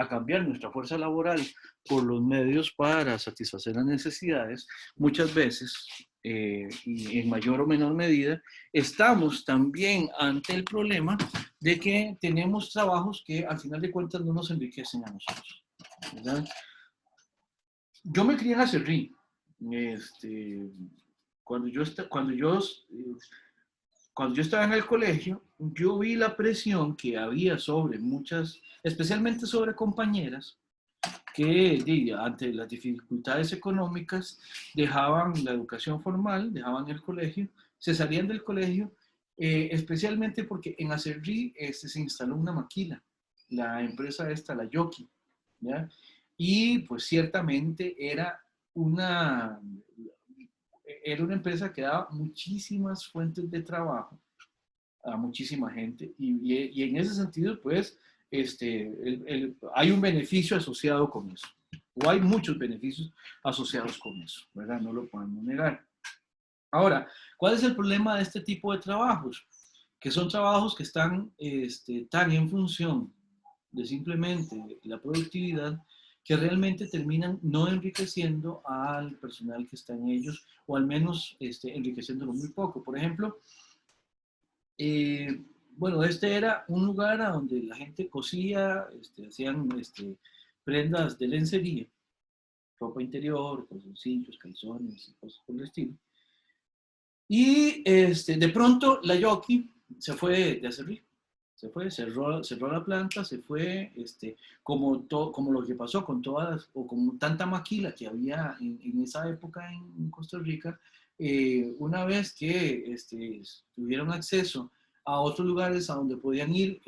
cambiar nuestra fuerza laboral por los medios para satisfacer las necesidades, muchas veces, y en mayor o menor medida, estamos también ante el problema de que tenemos trabajos que al final de cuentas no nos enriquecen a nosotros, ¿verdad? Yo me crié en Acerrí. Cuando yo estaba en el colegio, yo vi la presión que había sobre muchas, especialmente sobre compañeras, que ante las dificultades económicas dejaban la educación formal, dejaban el colegio, se salían del colegio, especialmente porque en Acerrí se instaló una maquila, la empresa la Yoki, ¿ya? Y pues ciertamente una, era una empresa que daba muchísimas fuentes de trabajo a muchísima gente y en ese sentido pues hay un beneficio asociado con eso, o hay muchos beneficios asociados con eso, ¿verdad? No lo podemos negar. Ahora, ¿cuál es el problema de este tipo de trabajos? Que son trabajos que están tan en función de simplemente la productividad que realmente terminan no enriqueciendo al personal que está en ellos, o al menos enriqueciéndolo muy poco. Por ejemplo, bueno, era un lugar a donde la gente cosía, hacían prendas de lencería, ropa interior, calzoncillos, calzones y cosas por el estilo. Y de pronto la Yoki se fue de Acerrí, se fue, cerró la planta, se fue, como lo que pasó con todas, o como tanta maquila que había en esa época en Costa Rica, una vez que tuvieron acceso a otros lugares a donde podían ir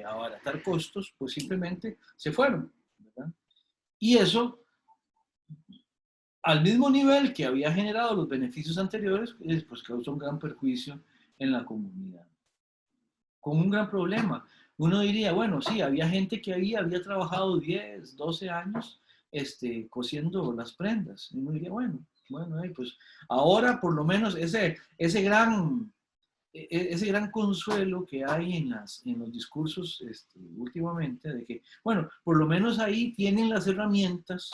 a abaratar costos, pues simplemente se fueron, ¿verdad? Y eso, al mismo nivel que había generado los beneficios anteriores, pues causó un gran perjuicio en la comunidad. Con un gran problema. Uno diría, bueno, sí, había gente que había trabajado 10, 12 años cosiendo las prendas. Y uno diría, bueno, pues ahora por lo menos ese gran ese gran consuelo que hay en los discursos últimamente, de que, bueno, por lo menos ahí tienen las herramientas,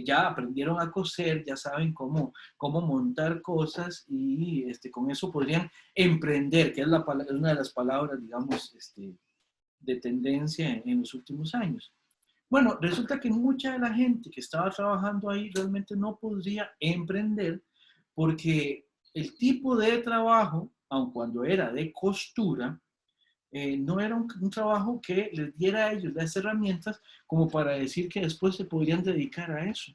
ya aprendieron a coser, ya saben cómo montar cosas y con eso podrían emprender, que es una de las palabras, digamos, de tendencia en los últimos años. Bueno, resulta que mucha de la gente que estaba trabajando ahí realmente no podría emprender porque el tipo de trabajo, aun cuando era de costura, no era un trabajo que les diera a ellos las herramientas como para decir que después se podrían dedicar a eso.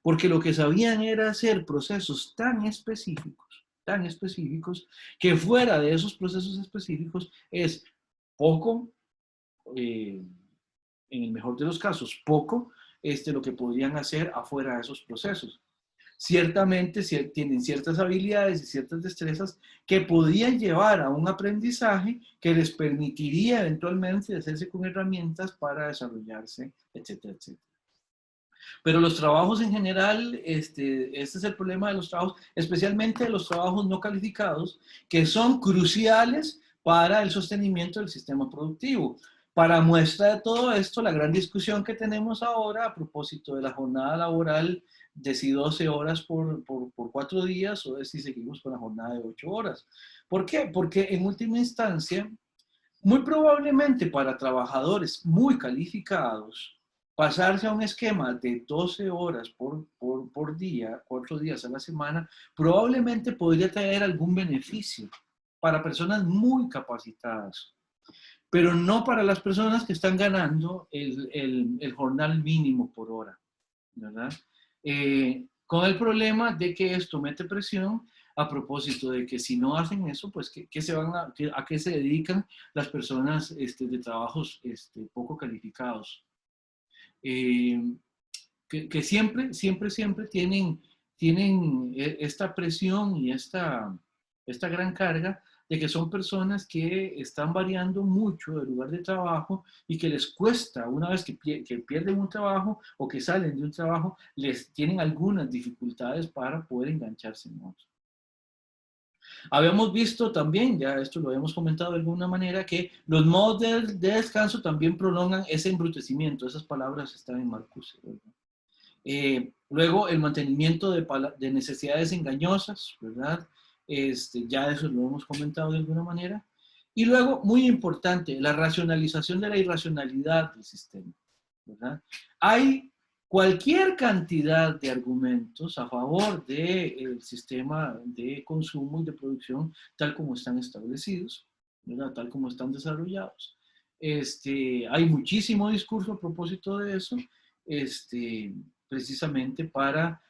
Porque lo que sabían era hacer procesos tan específicos, que fuera de esos procesos específicos es poco, en el mejor de los casos, poco lo que podrían hacer afuera de esos procesos. Ciertamente tienen ciertas habilidades y ciertas destrezas que podían llevar a un aprendizaje que les permitiría eventualmente hacerse con herramientas para desarrollarse, etcétera, etcétera. Pero los trabajos en general, este es el problema de los trabajos, especialmente de los trabajos no calificados, que son cruciales para el sostenimiento del sistema productivo. Para muestra de todo esto, la gran discusión que tenemos ahora a propósito de la jornada laboral de si 12 horas por 4 días o de si seguimos con la jornada de 8 horas. ¿Por qué? Porque en última instancia, muy probablemente para trabajadores muy calificados, pasarse a un esquema de 12 horas por día, 4 días a la semana, probablemente podría traer algún beneficio para personas muy capacitadas, pero no para las personas que están ganando el jornal mínimo por hora, ¿verdad? Con el problema de que esto mete presión a propósito de que si no hacen eso, pues ¿a qué se dedican las personas de trabajos poco calificados? Que siempre tienen esta presión y esta gran carga de que son personas que están variando mucho de lugar de trabajo y que les cuesta, una vez que pierden un trabajo o que salen de un trabajo, les tienen algunas dificultades para poder engancharse en otro. Habíamos visto también, ya esto lo habíamos comentado de alguna manera, que los modos de descanso también prolongan ese embrutecimiento. Esas palabras están en Marcuse, ¿verdad? Luego, el mantenimiento de necesidades engañosas, ¿verdad? Ya eso lo hemos comentado de alguna manera. Y luego, muy importante, la racionalización de la irracionalidad del sistema, ¿verdad? Hay cualquier cantidad de argumentos a favor del sistema de consumo y de producción tal como están establecidos, ¿verdad? Tal como están desarrollados. Hay muchísimo discurso a propósito de eso, precisamente para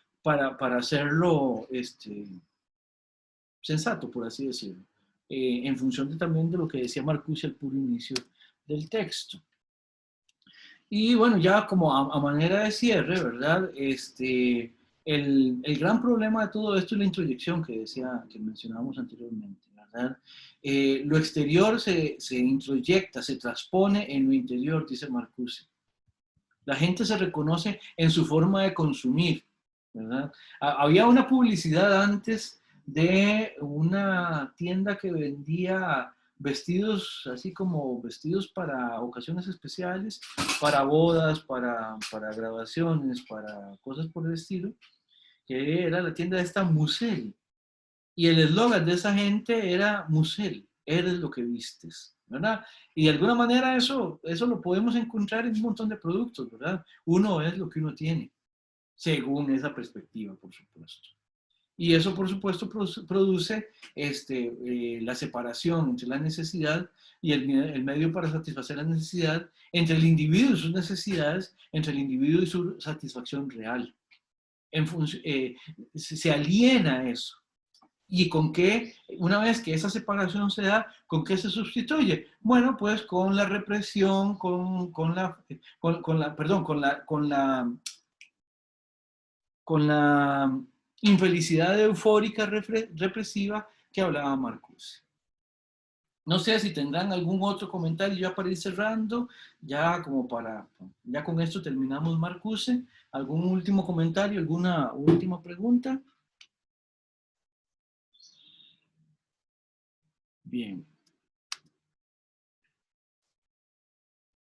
hacerlo sensato, por así decirlo, en función también de lo que decía Marcuse al puro inicio del texto. Y bueno, ya como a manera de cierre, ¿verdad? El gran problema de todo esto es la introyección que mencionábamos anteriormente, ¿verdad? Lo exterior se introyecta, se transpone en lo interior, dice Marcuse. La gente se reconoce en su forma de consumir, ¿verdad? Había una publicidad antes de una tienda que vendía vestidos, así como vestidos para ocasiones especiales, para bodas, para graduaciones, para cosas por el estilo, que era la tienda de esta Musel. Y el eslogan de esa gente era Musel, eres lo que vistes, ¿verdad? Y de alguna manera eso lo podemos encontrar en un montón de productos, ¿verdad? Uno es lo que uno tiene, según esa perspectiva, por supuesto. Y eso, por supuesto, produce la separación entre la necesidad y el medio para satisfacer la necesidad, entre el individuo y sus necesidades, entre el individuo y su satisfacción real. Se aliena eso. ¿Y con qué, una vez que esa separación se da, con qué se sustituye? Bueno, pues con la represión, con la infelicidad eufórica represiva que hablaba Marcuse. No sé si tendrán algún otro comentario ya para ir cerrando, ya con esto terminamos Marcuse. ¿Algún último comentario, alguna última pregunta? Bien.